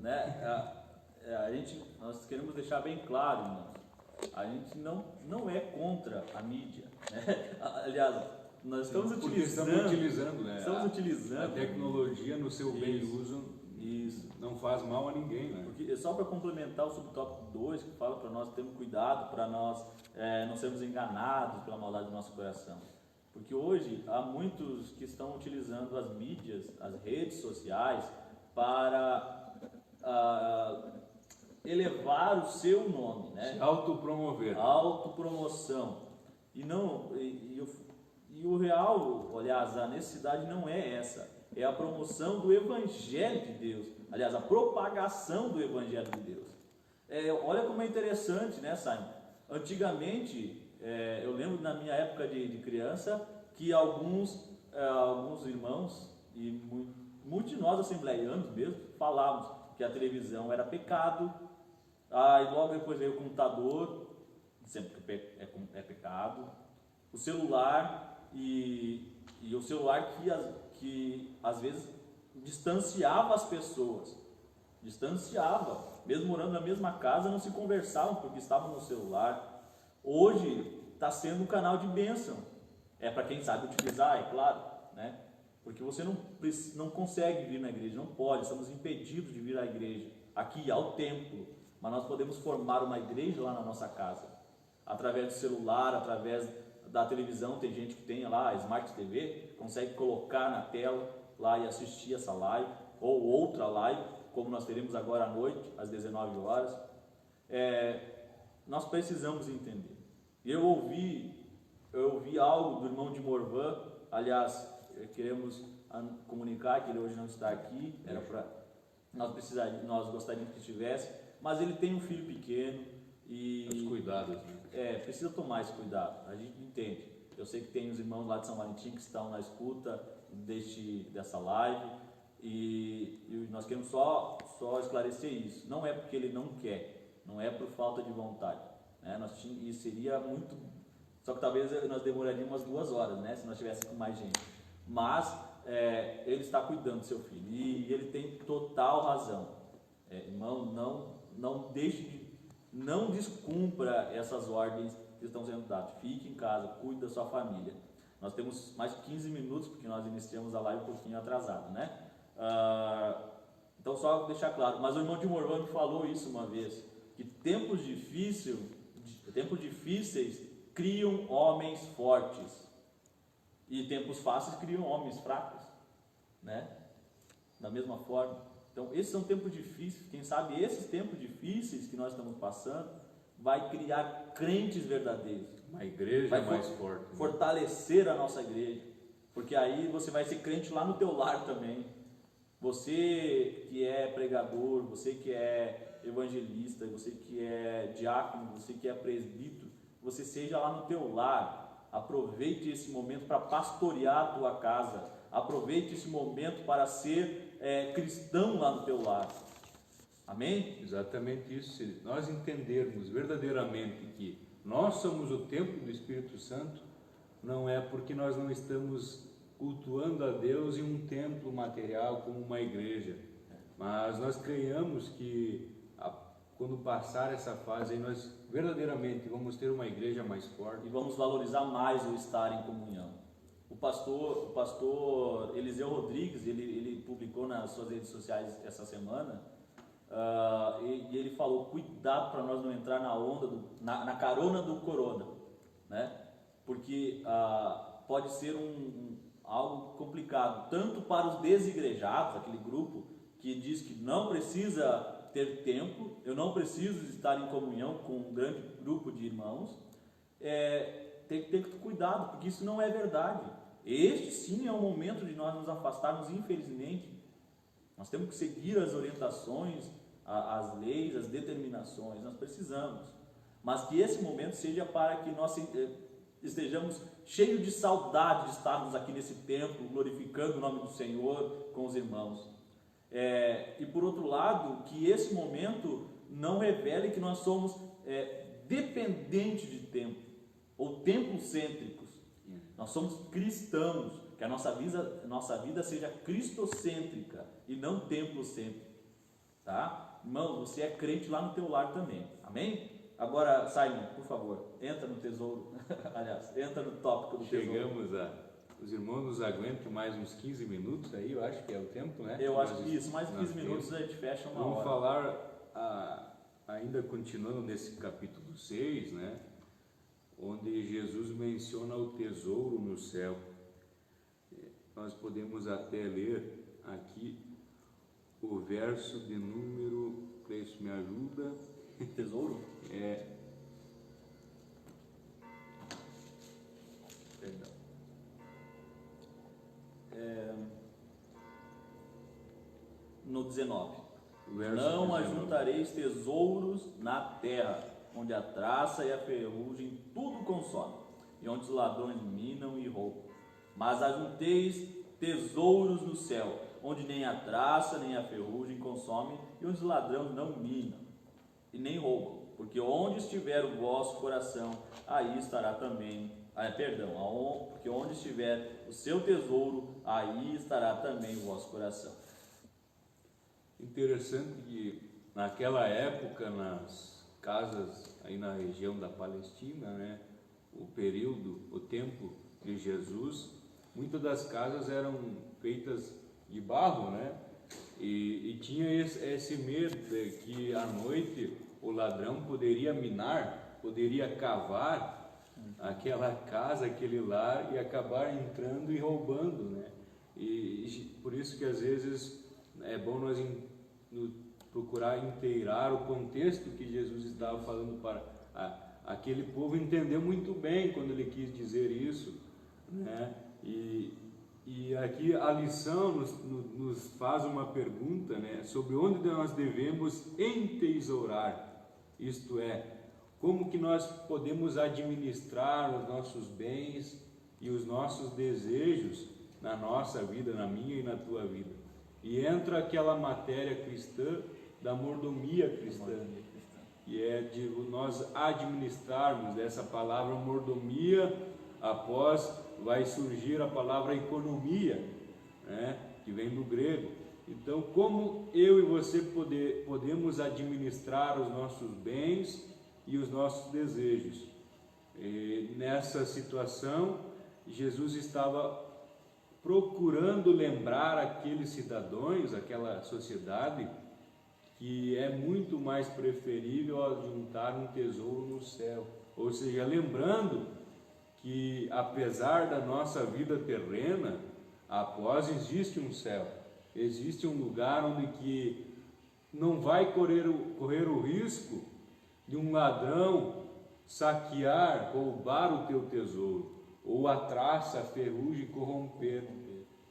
né? Nós queremos deixar bem claro, irmãos, a gente não é contra a mídia, né? Aliás, nós estamos utilizando, né? A tecnologia no seu bem uso. Isso. Não faz mal a ninguém, né? Porque, só para complementar o subtópico 2, que fala para nós termos cuidado, para nós não sermos enganados pela maldade do nosso coração. Porque hoje há muitos que estão utilizando as mídias, as redes sociais, para elevar o seu nome, né? Se autopromover. Autopromoção. E o real, aliás, a necessidade não é essa. É a promoção do Evangelho de Deus. Aliás, a propagação do Evangelho de Deus. Olha como é interessante, né, Simon? Antigamente, eu lembro na minha época de criança, que alguns irmãos, e muitos de nós assembleianos mesmo, falávamos que a televisão era pecado, e logo depois veio o computador, sempre que é pecado, o celular, e o celular que às vezes distanciava as pessoas, mesmo morando na mesma casa, não se conversavam porque estavam no celular. Hoje está sendo um canal de bênção, para quem sabe utilizar, é claro, né? Porque você não consegue vir na igreja, não pode, estamos impedidos de vir à igreja, aqui ao templo, mas nós podemos formar uma igreja lá na nossa casa, através do celular, através da televisão. Tem gente que tem lá a Smart TV, consegue colocar na tela lá e assistir essa live, ou outra live, como nós teremos agora à noite, às 19 horas. Nós precisamos entender. Eu ouvi algo do irmão de Morvan, aliás, queremos comunicar que ele hoje não está aqui, nós gostaríamos que estivesse, mas ele tem um filho pequeno e... Os cuidados, né? Precisa tomar esse cuidado, a gente entende. Eu sei que tem os irmãos lá de São Valentim que estão na escuta dessa live, e nós queremos só esclarecer isso. Não é porque ele não quer, não é por falta de vontade, né? Isso seria muito... Só que talvez nós demoraríamos umas 2 horas, né, se nós estivéssemos com mais gente. Mas ele está cuidando do seu filho, e ele tem total razão. Irmão, não descumpra essas ordens que estão sendo dadas. Fique em casa, cuide da sua família. Nós temos mais de 15 minutos, porque nós iniciamos a live um pouquinho atrasado, né? Então, só deixar claro. Mas o irmão de Morvan me falou isso uma vez, que tempos difíceis criam homens fortes, e tempos fáceis criam homens fracos, né? Da mesma forma. Então, esses são tempos difíceis. Quem sabe esses tempos difíceis que nós estamos passando vai criar crentes verdadeiros. Uma igreja mais forte. Fortalecer a nossa igreja. Porque aí você vai ser crente lá no teu lar também. Você que é pregador, você que é evangelista, você que é diácono, você que é presbítero, você seja lá no teu lar. Aproveite esse momento para pastorear a tua casa. Aproveite esse momento para ser cristão lá no teu lar. Amém? Exatamente isso. Se nós entendermos verdadeiramente que nós somos o templo do Espírito Santo, não é porque nós não estamos cultuando a Deus em um templo material como uma igreja, mas nós creiamos que quando passar essa fase, nós verdadeiramente vamos ter uma igreja mais forte. E vamos valorizar mais o estar em comunhão. O pastor Eliseu Rodrigues, ele publicou nas suas redes sociais essa semana, e ele falou: cuidado para nós não entrar na onda, na carona do corona, né? Porque pode ser algo complicado, tanto para os desigrejados, aquele grupo que diz que não precisa ter templo, eu não preciso estar em comunhão com um grande grupo de irmãos. Tem que ter cuidado, porque isso não é verdade. Este sim é o momento de nós nos afastarmos, infelizmente. Nós temos que seguir as orientações, as leis, as determinações, nós precisamos. Mas que esse momento seja para que nós estejamos cheios de saudade de estarmos aqui nesse templo, glorificando o nome do Senhor com os irmãos. E por outro lado, que esse momento não revele que nós somos dependentes de templo, ou templocêntricos. Nós somos cristãos, que a nossa vida seja cristocêntrica e não templocêntrica, tá? Irmão, você é crente lá no teu lar também, amém? Agora, Simon, por favor, entra no tesouro, aliás, entra no tópico do tesouro. Os irmãos nos aguentam mais uns 15 minutos aí, eu acho que é o tempo, né? Eu acho que isso, mais 15 minutos a gente fecha uma hora. Vamos falar, ainda continuando nesse capítulo 6, né? Onde Jesus menciona o tesouro no céu. Nós podemos até ler aqui o verso de número, isso me ajuda. Tesouro? Perdão. No 19. Não ajuntareis tesouros na terra, onde a traça e a ferrugem tudo consomem, e onde os ladrões minam e roubam. Mas ajunteis tesouros no céu, onde nem a traça nem a ferrugem consomem, e onde os ladrões não minam e nem roubam. Porque onde estiver o vosso coração, aí estará também, porque onde estiver o seu tesouro, aí estará também o vosso coração. Interessante que naquela época, nas casas aí na região da Palestina, né, o tempo de Jesus, muitas das casas eram feitas de barro, né, e tinha esse medo de que à noite o ladrão poderia minar, poderia cavar aquela casa, aquele lar, e acabar entrando e roubando, né? E por isso que às vezes é bom nós procurar inteirar o contexto que Jesus estava falando para aquele povo. Entendeu muito bem quando ele quis dizer isso, né? E aqui a lição nos faz uma pergunta, né, sobre onde nós devemos entesourar, isto é, como que nós podemos administrar os nossos bens e os nossos desejos na nossa vida, na minha e na tua vida. E entra aquela matéria cristã da mordomia cristã, que é de nós administrarmos. Essa palavra mordomia, após vai surgir a palavra economia, né, que vem do grego. Então, como eu e você podemos administrar os nossos bens e os nossos desejos? E nessa situação, Jesus estava procurando lembrar aqueles cidadãos, aquela sociedade, que é muito mais preferível juntar um tesouro no céu. Ou seja, lembrando que apesar da nossa vida terrena, após existe um céu, existe um lugar onde que não vai correr o risco de um ladrão saquear, roubar o teu tesouro, ou a traça, a ferrugem corromper.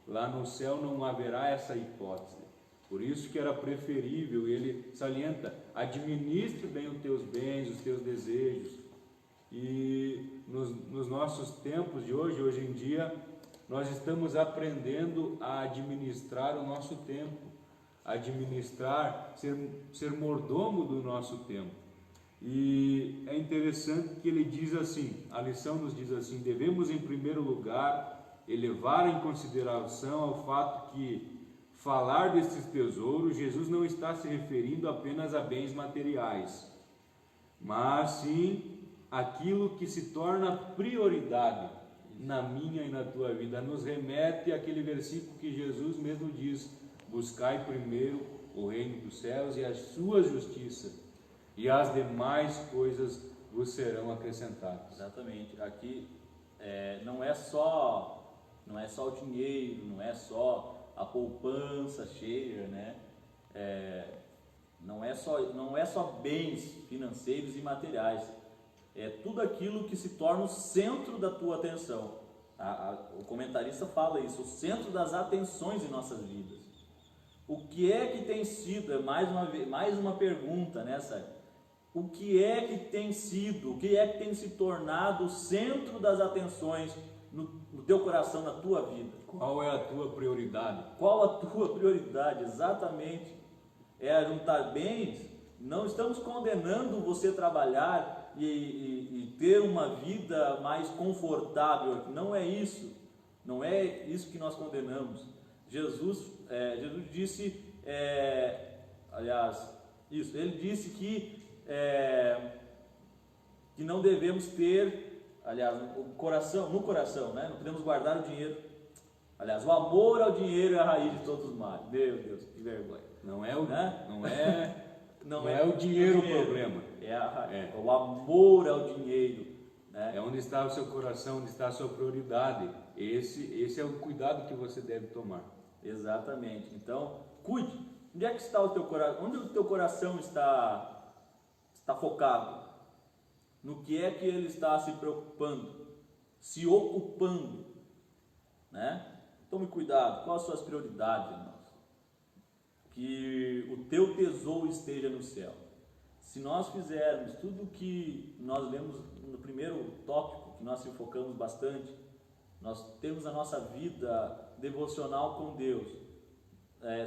Lá no céu não haverá essa hipótese. Por isso que era preferível, ele salienta, administre bem os teus bens, os teus desejos. E nos nossos tempos de hoje em dia, nós estamos aprendendo a administrar o nosso tempo, administrar, ser mordomo do nosso tempo. E é interessante que ele diz assim, a lição nos diz assim: devemos em primeiro lugar elevar em consideração ao fato que falar desses tesouros, Jesus não está se referindo apenas a bens materiais, mas sim aquilo que se torna prioridade na minha e na tua vida. Nos remete àquele versículo que Jesus mesmo diz: buscai primeiro o reino dos céus e a sua justiça, e as demais coisas vos serão acrescentadas. Exatamente. Aqui não é só o dinheiro, não é só a poupança cheia, né? Não é só bens financeiros e materiais. É tudo aquilo que se torna o centro da tua atenção. O comentarista fala isso, o centro das atenções em nossas vidas. O que é que tem sido, mais uma pergunta nessa, o que é que tem sido, o que é que tem se tornado o centro das atenções no teu coração, na tua vida? Qual é a tua prioridade? Qual a tua prioridade? Exatamente. É juntar bens. Não estamos condenando você trabalhar e ter uma vida mais confortável. Não é isso. Não é isso que nós condenamos. Jesus disse, ele disse que não devemos ter, no coração, né? Não podemos guardar o dinheiro. Aliás, o amor ao dinheiro é a raiz de todos os males. Meu Deus, que vergonha. Não é o, né? não é o dinheiro o problema. É o amor ao dinheiro. Né? É onde está o seu coração, onde está a sua prioridade. Esse é o cuidado que você deve tomar. Exatamente. Então, cuide. Onde é que está o teu coração? Onde o teu coração está focado? No que é que ele está se preocupando? Se ocupando? Né? Tome cuidado. Quais as suas prioridades, irmãos? Que o teu tesouro esteja no céu. Se nós fizermos tudo o que nós lemos no primeiro tópico, que nós se focamos bastante, nós temos a nossa vida devocional com Deus,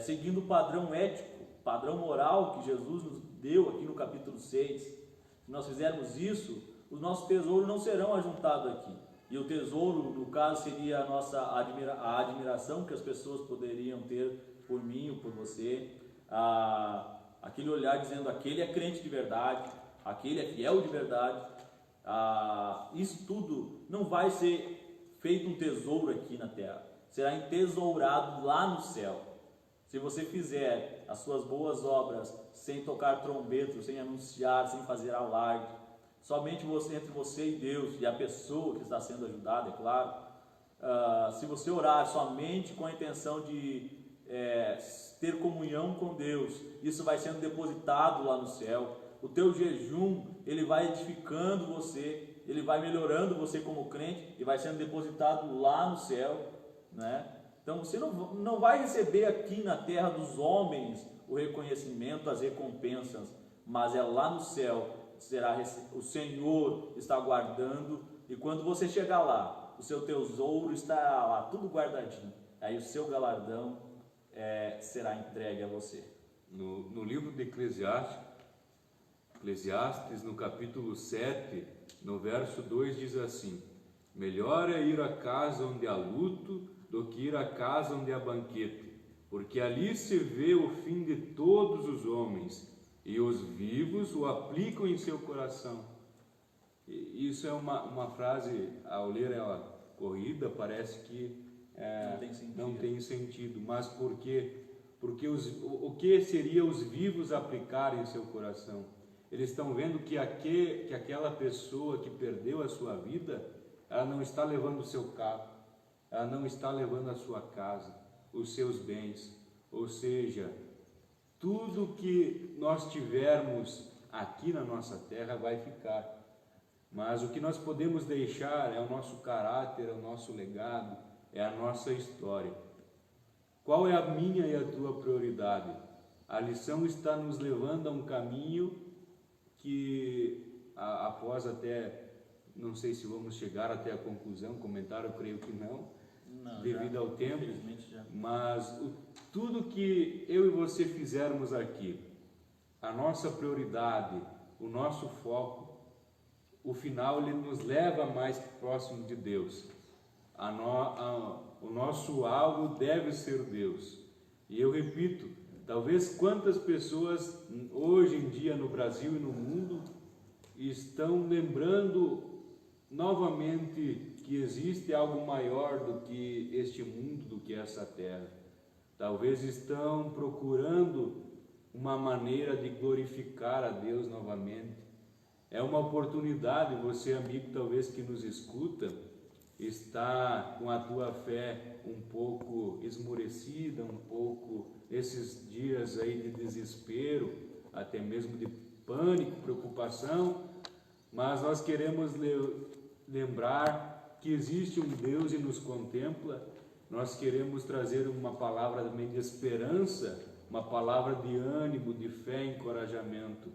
seguindo o padrão ético, padrão moral que Jesus nos deu aqui no capítulo 6. Se nós fizermos isso, os nossos tesouros não serão ajuntados aqui. E o tesouro, no caso, seria a admiração que as pessoas poderiam ter por mim ou por você, aquele olhar dizendo: aquele é crente de verdade, aquele é fiel de verdade. Isso tudo não vai ser feito um tesouro aqui na terra, será entesourado lá no céu. Se você fizer as suas boas obras sem tocar trombeta, sem anunciar, sem fazer alarde, somente entre você e Deus e a pessoa que está sendo ajudada, é claro. Se você orar somente com a intenção de ter comunhão com Deus, isso vai sendo depositado lá no céu. O teu jejum, ele vai edificando você, ele vai melhorando você como crente e vai sendo depositado lá no céu, né? Então você não vai receber aqui na terra dos homens o reconhecimento, as recompensas, mas é lá no céu. O Senhor está guardando, e quando você chegar lá, o seu tesouro está lá, tudo guardadinho. Aí o seu galardão será entregue a você. No livro de Eclesiastes, no capítulo 7, no verso 2, diz assim: melhor é ir à casa onde há luto do que ir à casa onde há banquete, porque ali se vê o fim de todos os homens, e os vivos o aplicam em seu coração. Isso é uma frase, ao ler ela corrida, parece que não tem sentido. Mas por quê? Porque o que seria os vivos aplicarem em seu coração? Eles estão vendo que aquela pessoa que perdeu a sua vida, ela não está levando o seu carro, ela não está levando a sua casa, os seus bens, ou seja, tudo que nós tivermos aqui na nossa terra vai ficar, mas o que nós podemos deixar é o nosso caráter, é o nosso legado, é a nossa história. Qual é a minha e a tua prioridade? A lição está nos levando a um caminho que, após até, não sei se vamos chegar até a conclusão, comentário, eu creio que não, devido ao tempo, mas tudo que eu e você fizermos aqui, a nossa prioridade, o nosso foco, o final ele nos leva mais próximo de Deus. O nosso alvo deve ser Deus. E eu repito, talvez quantas pessoas hoje em dia no Brasil e no mundo estão lembrando novamente que existe algo maior do que este mundo, do que essa terra. Talvez estão procurando uma maneira de glorificar a Deus novamente. É uma oportunidade, você amigo talvez que nos escuta, está com a tua fé um pouco esmorecida, um pouco esses dias aí de desespero, até mesmo de pânico, preocupação, mas nós queremos lembrar que existe um Deus e nos contempla. Nós queremos trazer uma palavra também de esperança, uma palavra de ânimo, de fé e encorajamento.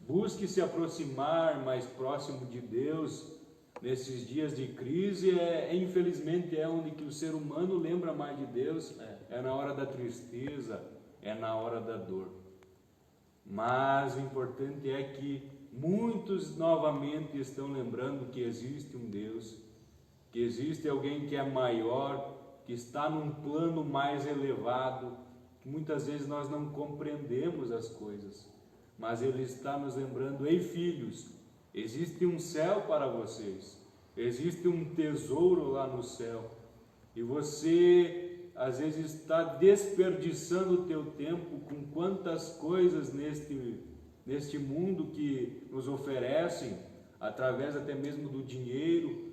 Busque se aproximar mais próximo de Deus nesses dias de crise. Infelizmente é onde que o ser humano lembra mais de Deus, é na hora da tristeza, é na hora da dor. Mas o importante é que muitos novamente estão lembrando que existe um Deus, que existe alguém que é maior, que está num plano mais elevado, que muitas vezes nós não compreendemos as coisas, mas Ele está nos lembrando: ei filhos, existe um céu para vocês, existe um tesouro lá no céu, e você às vezes está desperdiçando o teu tempo com quantas coisas neste mundo que nos oferecem, através até mesmo do dinheiro,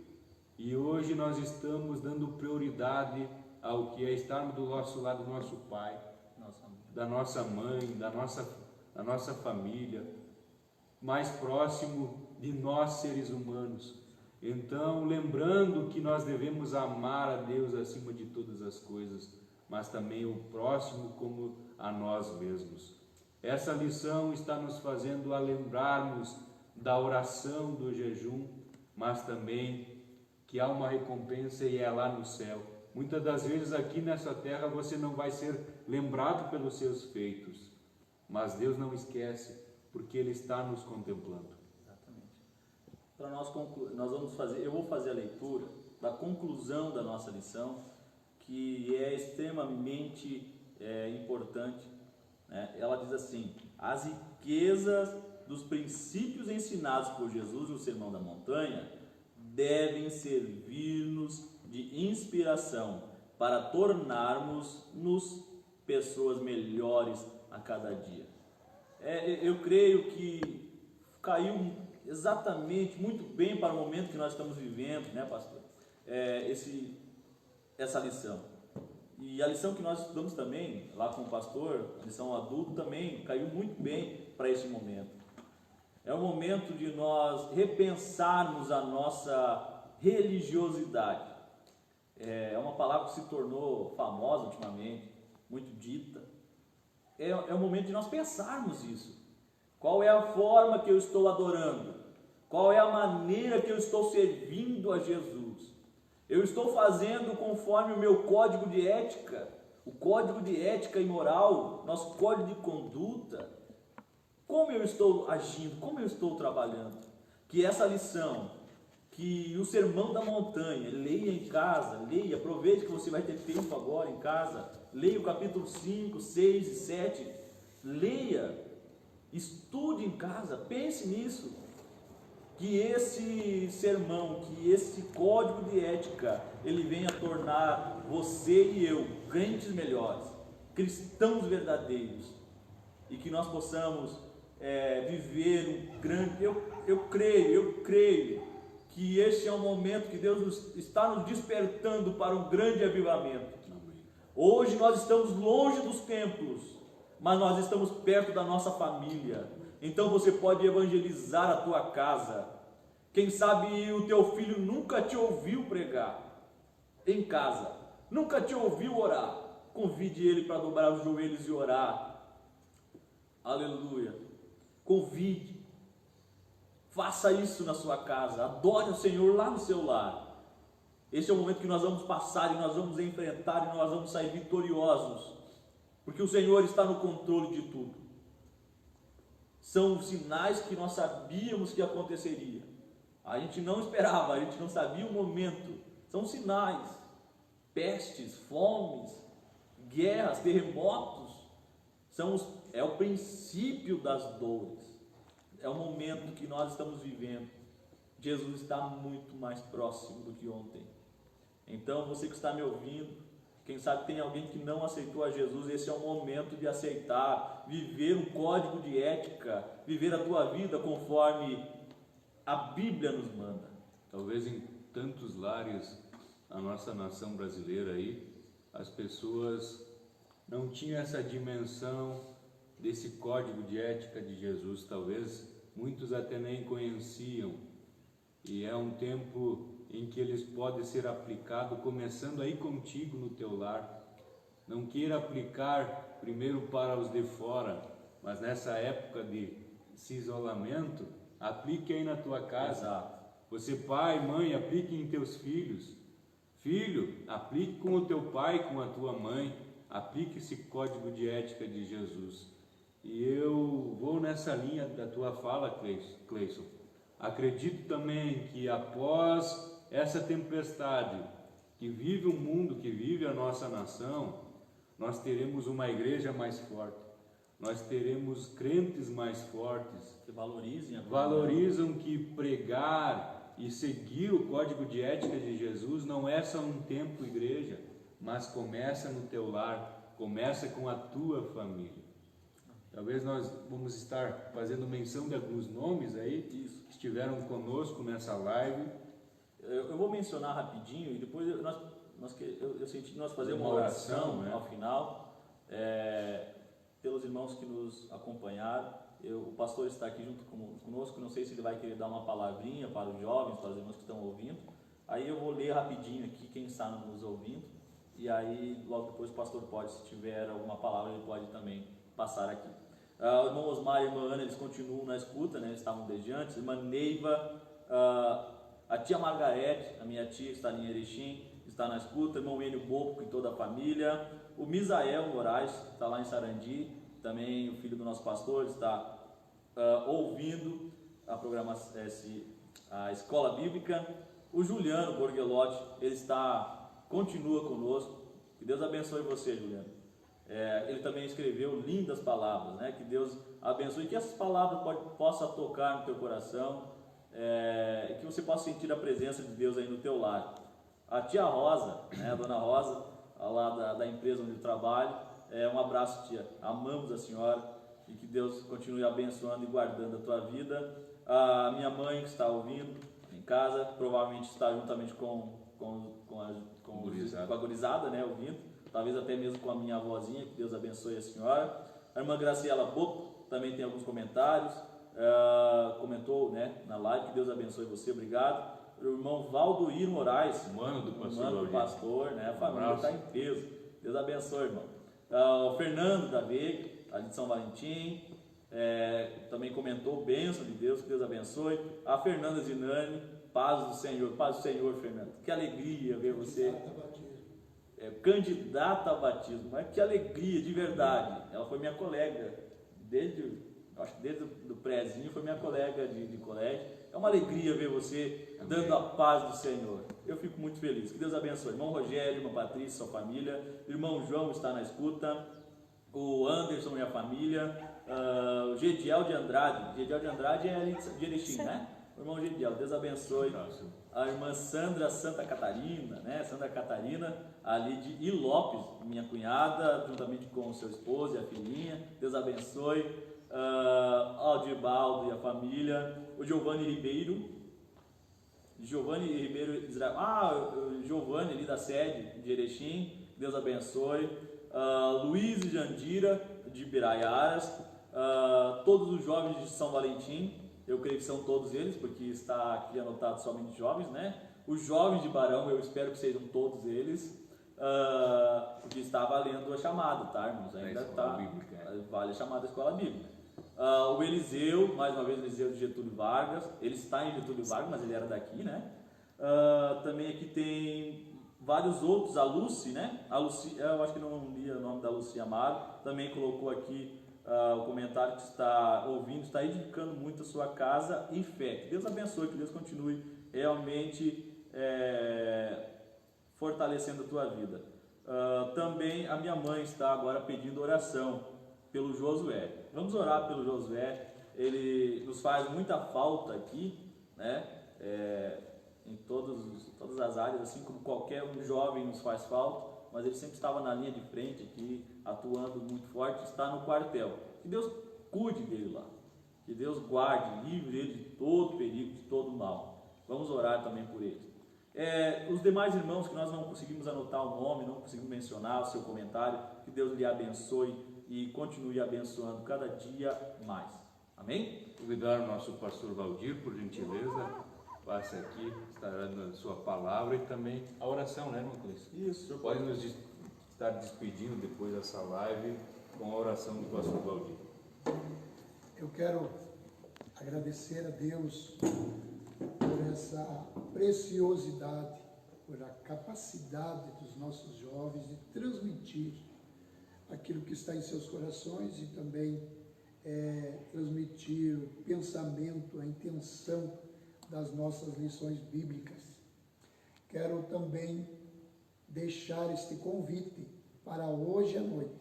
e hoje nós estamos dando prioridade ao que é estarmos do nosso lado do nosso pai, da nossa mãe, da nossa família, mais próximo de nós seres humanos. Então, lembrando que nós devemos amar a Deus acima de todas as coisas, mas também o próximo como a nós mesmos. Essa lição está nos fazendo a lembrarmos da oração, do jejum, mas também que há uma recompensa e é lá no céu. Muitas das vezes aqui nessa terra você não vai ser lembrado pelos seus feitos, mas Deus não esquece, porque Ele está nos contemplando. Exatamente. Para eu vou fazer a leitura da conclusão da nossa lição, que é extremamente importante. Ela diz assim: as riquezas dos princípios ensinados por Jesus no Sermão da Montanha devem servir-nos de inspiração para tornarmos-nos pessoas melhores a cada dia. Eu creio que caiu exatamente, muito bem para o momento que nós estamos vivendo, né, pastor? Essa lição. E a lição que nós estudamos também, lá com o pastor, a lição adulto, também caiu muito bem para esse momento. É o momento de nós repensarmos a nossa religiosidade. É uma palavra que se tornou famosa ultimamente, muito dita. É o momento de nós pensarmos isso. Qual é a forma que eu estou adorando? Qual é a maneira que eu estou servindo a Jesus? Eu estou fazendo conforme o meu código de ética, o código de ética e moral, nosso código de conduta. Como eu estou agindo? Como eu estou trabalhando? Que essa lição, que o Sermão da Montanha, leia em casa, leia, aproveite que você vai ter tempo agora em casa, leia o capítulo 5, 6 e 7, leia, estude em casa, pense nisso. Que esse sermão, que esse código de ética, ele venha tornar você e eu crentes melhores, cristãos verdadeiros, e que nós possamos viver um grande... Eu creio que esse é um momento que Deus está nos despertando para um grande avivamento. Hoje nós estamos longe dos templos, mas nós estamos perto da nossa família. Então você pode evangelizar a tua casa. Quem sabe o teu filho nunca te ouviu pregar em casa, nunca te ouviu orar. Convide ele para dobrar os joelhos e orar. Aleluia. Convide. Faça isso na sua casa. Adore o Senhor lá no seu lar. Esse é o momento que nós vamos passar e nós vamos enfrentar e nós vamos sair vitoriosos, porque o Senhor está no controle de tudo. São sinais que nós sabíamos que aconteceria. A gente não esperava, a gente não sabia o momento. São sinais. Pestes, fomes, guerras, terremotos. É o princípio das dores. É o momento que nós estamos vivendo. Jesus está muito mais próximo do que ontem. Então, você que está me ouvindo, quem sabe tem alguém que não aceitou a Jesus, esse é o momento de aceitar, viver um código de ética, viver a tua vida conforme a Bíblia nos manda. Talvez em tantos lares, a nossa nação brasileira aí, as pessoas não tinham essa dimensão desse código de ética de Jesus. Talvez muitos até nem conheciam, e é um tempo em que eles podem ser aplicados, começando aí contigo no teu lar. Não queira aplicar primeiro para os de fora, mas nessa época de isolamento, aplique aí na tua casa. Exato. Você, pai, mãe, aplique em teus filhos. Filho, aplique com o teu pai, com a tua mãe. Aplique esse código de ética de Jesus. E eu vou nessa linha da tua fala, Cleison. Acredito também que após essa tempestade que vive o mundo, que vive a nossa nação, nós teremos uma igreja mais forte, nós teremos crentes mais fortes, que valorizam que pregar e seguir o código de ética de Jesus não é só um tempo igreja, mas começa no teu lar, começa com a tua família. Talvez nós vamos estar fazendo menção de alguns nomes aí que estiveram conosco nessa live. Eu vou mencionar rapidinho e depois eu senti que nós fazemos uma oração, né, ao final, pelos irmãos que nos acompanharam. O pastor está aqui junto conosco, não sei se ele vai querer dar uma palavrinha para os jovens, para os irmãos que estão ouvindo. Aí eu vou ler rapidinho aqui quem está nos ouvindo, e aí logo depois o pastor pode, se tiver alguma palavra, ele pode também passar aqui. O irmão Osmar e a irmã Ana, eles continuam na escuta, né? Eles estavam desde antes. A irmã Neiva, a tia Margarete, a minha tia que está em Erechim, está na escuta. O irmão Enio Bopo e toda a família. O Misael Moraes, está lá em Sarandi, também o filho do nosso pastor, está ouvindo a programação, a escola bíblica. O Juliano Borghelotti, ele continua conosco. Que Deus abençoe você, Juliano. Ele também escreveu lindas palavras, né? Que Deus abençoe e que essas palavras possam tocar no teu coração, e que você possa sentir a presença de Deus aí no teu lar. A tia Rosa, né? A dona Rosa, lá da empresa onde eu trabalho, um abraço, tia, amamos a senhora e que Deus continue abençoando e guardando a tua vida. A minha mãe que está ouvindo em casa, provavelmente está juntamente com a gurizada, né? Ouvindo. Talvez até mesmo com a minha avózinha, que Deus abençoe a senhora. A irmã Graciela Bopo também tem alguns comentários, comentou, né, na live, que Deus abençoe você, obrigado. O irmão Valdoir Moraes, mano do pastor, né, a família está em peso, Deus abençoe, irmão. O Fernando da Veiga, ali de São Valentim, também comentou, bênção de Deus, que Deus abençoe. A Fernanda Zinani, paz do Senhor, Fernando, que alegria ver você. Candidata a batismo, mas que alegria, de verdade. Ela foi minha colega desde o prézinho, foi minha colega de colégio. É uma alegria ver você dando a paz do Senhor. Eu fico muito feliz, que Deus abençoe. Irmão Rogério, irmã Patrícia, sua família. Irmão João está na escuta. O Anderson e a família. O Gediel de Andrade é ali de Erechim, né? O irmão Gediel, Deus abençoe. A irmã Santa Catarina, né? Sandra Catarina, ali de Ilópis, minha cunhada, juntamente com o seu esposo e a filhinha. Deus abençoe. Aldibaldo e a família. O Giovanni Ribeiro Israel. O Giovanni ali da sede de Erechim. Deus abençoe. Luiz e Jandira de Biraiaras. Todos os jovens de São Valentim. Eu creio que são todos eles, porque está aqui anotado somente jovens, né? Os jovens de Barão, eu espero que sejam todos eles, porque está valendo a chamada, tá, irmãos? Ainda está, vale a chamada da escola bíblica. O Eliseu, mais uma vez, Eliseu de Getúlio Vargas, ele está em Getúlio Vargas, mas ele era daqui, né? Também aqui tem vários outros, a Lucy, né? A Lucy, eu acho que não li o nome da Lucy Amaro, também colocou aqui o comentário que está ouvindo, está edificando muito a sua casa em fé. Que Deus abençoe, que Deus continue realmente fortalecendo a tua vida. Também a minha mãe está agora pedindo oração pelo Josué. Vamos orar pelo Josué. Ele nos faz muita falta aqui, né? Em todas as áreas, assim como qualquer um jovem nos faz falta. Mas ele sempre estava na linha de frente aqui, atuando muito forte, está no quartel. Que Deus cuide dele lá, que Deus guarde, livre ele de todo perigo, de todo mal. Vamos orar também por ele. Os demais irmãos que nós não conseguimos anotar o nome, não conseguimos mencionar o seu comentário, que Deus lhe abençoe e continue abençoando cada dia mais. Amém? Convidar o nosso pastor Valdir, por gentileza. Passe aqui, estará dando a sua palavra e também a oração, né, irmão Cleiton? Isso. Pode nos estar despedindo depois dessa live com a oração do pastor Valdir. Eu quero agradecer a Deus por essa preciosidade, por a capacidade dos nossos jovens de transmitir aquilo que está em seus corações e também transmitir o pensamento, a intenção das nossas lições bíblicas. Quero também deixar este convite para hoje à noite.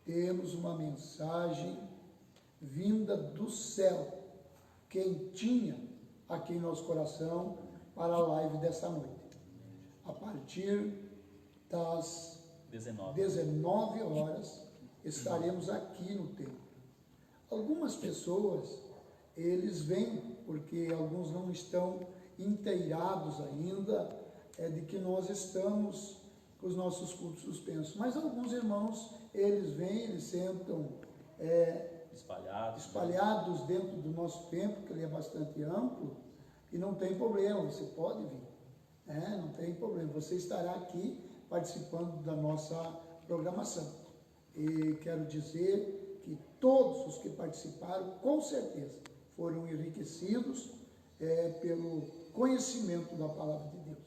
Temos uma mensagem vinda do céu, quentinha aqui em nosso coração, para a live dessa noite. A partir das 19 horas, estaremos aqui no templo. Algumas pessoas, eles vêm, porque alguns não estão inteirados ainda, de que nós estamos com os nossos cultos suspensos. Mas alguns irmãos, eles vêm, eles sentam espalhados dentro do nosso templo, que ele é bastante amplo, e não tem problema, você pode vir. Não tem problema, você estará aqui participando da nossa programação. E quero dizer que todos os que participaram, com certeza, foram enriquecidos pelo conhecimento da palavra de Deus.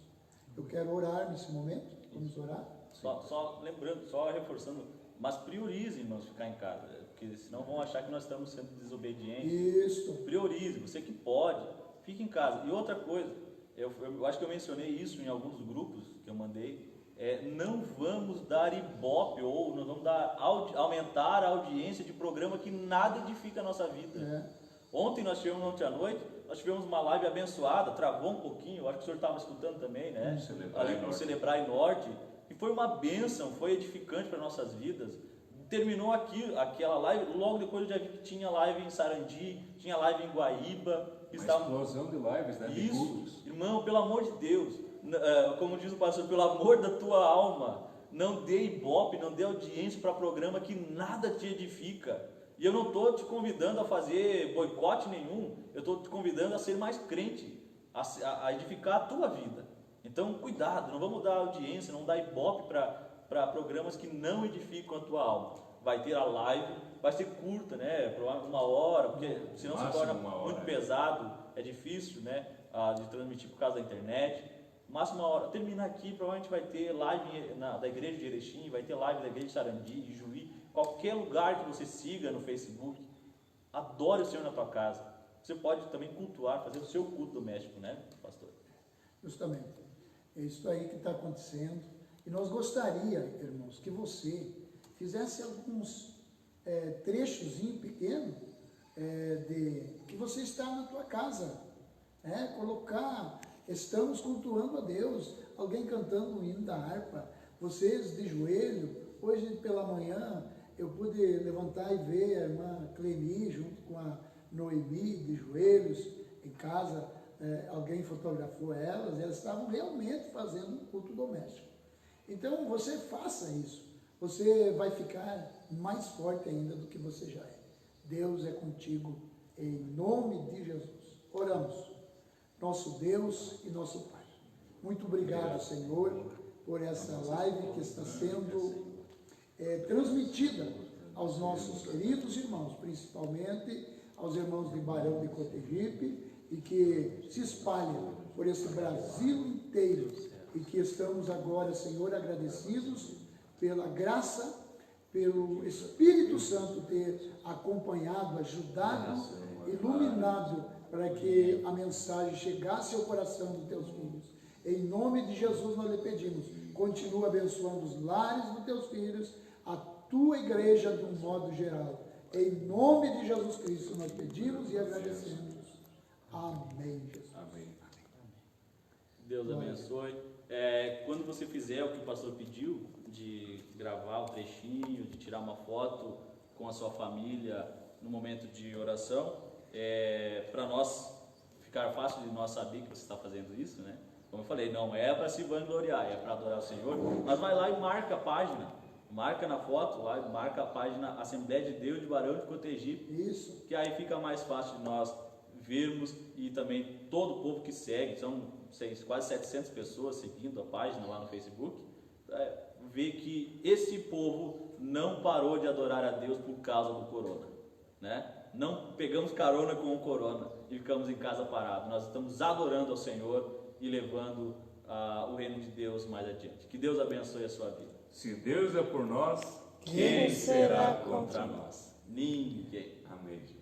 Eu quero orar nesse momento, vamos orar? Só lembrando, só reforçando, mas priorize, irmãos, ficar em casa, porque senão vão achar que nós estamos sendo desobedientes. Isso. Priorize, você que pode, fique em casa. E outra coisa, eu acho que eu mencionei isso em alguns grupos que eu mandei, não vamos dar ibope, ou não vamos aumentar a audiência de programa que nada edifica a nossa vida. Ontem à noite, nós tivemos uma live abençoada, travou um pouquinho, acho que o senhor estava escutando também, né? O Celebrar Norte, e foi uma bênção, foi edificante para nossas vidas. Terminou aquela live, logo depois eu já vi que tinha live em Sarandi, tinha live em Guaíba. Explosão de lives, né? De cultos. Irmão, pelo amor de Deus, como diz o pastor, pelo amor da tua alma, não dê ibope, não dê audiência para programa que nada te edifica. E eu não estou te convidando a fazer boicote nenhum, eu estou te convidando a ser mais crente, a edificar a tua vida. Então, cuidado, não vamos dar audiência, não dar ibope para programas que não edificam a tua alma. Vai ter a live, vai ser curta, né? Provavelmente 1 hora, porque senão se torna muito pesado, é difícil, né? De transmitir por causa da internet. Máximo 1 hora. Terminar aqui, provavelmente vai ter live da igreja de Erechim, vai ter live da igreja de Sarandi, de Juí, qualquer lugar que você siga no Facebook. Adore o Senhor na tua casa. Você pode também cultuar, fazer o seu culto doméstico, né, pastor? Justamente. É isso aí que está acontecendo. E nós gostaríamos, irmãos, que você fizesse alguns trechozinho pequeno de que você está na tua casa, colocar, estamos cultuando a Deus, alguém cantando o hino da harpa, vocês de joelho. Hoje pela manhã eu pude levantar e ver a irmã Cleni junto com a Noemi de joelhos em casa, alguém fotografou elas, e elas estavam realmente fazendo um culto doméstico. Então você faça isso, você vai ficar mais forte ainda do que você já é. Deus é contigo, em nome de Jesus. Oramos. Nosso Deus e nosso Pai, muito obrigado, Senhor, por essa live que está sendo transmitida aos nossos queridos irmãos, principalmente aos irmãos de Barão de Cotegipe, e que se espalha por esse Brasil inteiro, e que estamos agora, Senhor, agradecidos pela graça, pelo Espírito Santo ter acompanhado, ajudado, iluminado, para que a mensagem chegasse ao coração dos teus filhos. Em nome de Jesus nós lhe pedimos, continua abençoando os lares dos teus filhos, a tua igreja de um modo geral. Em nome de Jesus Cristo nós pedimos e agradecemos. Amém, Jesus. Amém. Deus abençoe. Quando você fizer o que o pastor pediu, de gravar um trechinho, de tirar uma foto com a sua família no momento de oração, para nós ficar fácil de nós saber que você está fazendo isso, né? Como eu falei, não é para se vangloriar, é para adorar o Senhor, mas vai lá e marca a página, marca na foto lá, marca a página Assembleia de Deus de Barão de Cotegipe. Isso. Que aí fica mais fácil de nós vermos, e também todo o povo que segue, são quase 700 pessoas seguindo a página lá no Facebook, ver que esse povo não parou de adorar a Deus por causa do corona, né? Não pegamos carona com o corona e ficamos em casa parados. Nós estamos adorando ao Senhor e levando o reino de Deus mais adiante. Que Deus abençoe a sua vida. Se Deus é por nós, quem será contra nós? Ninguém. Amém.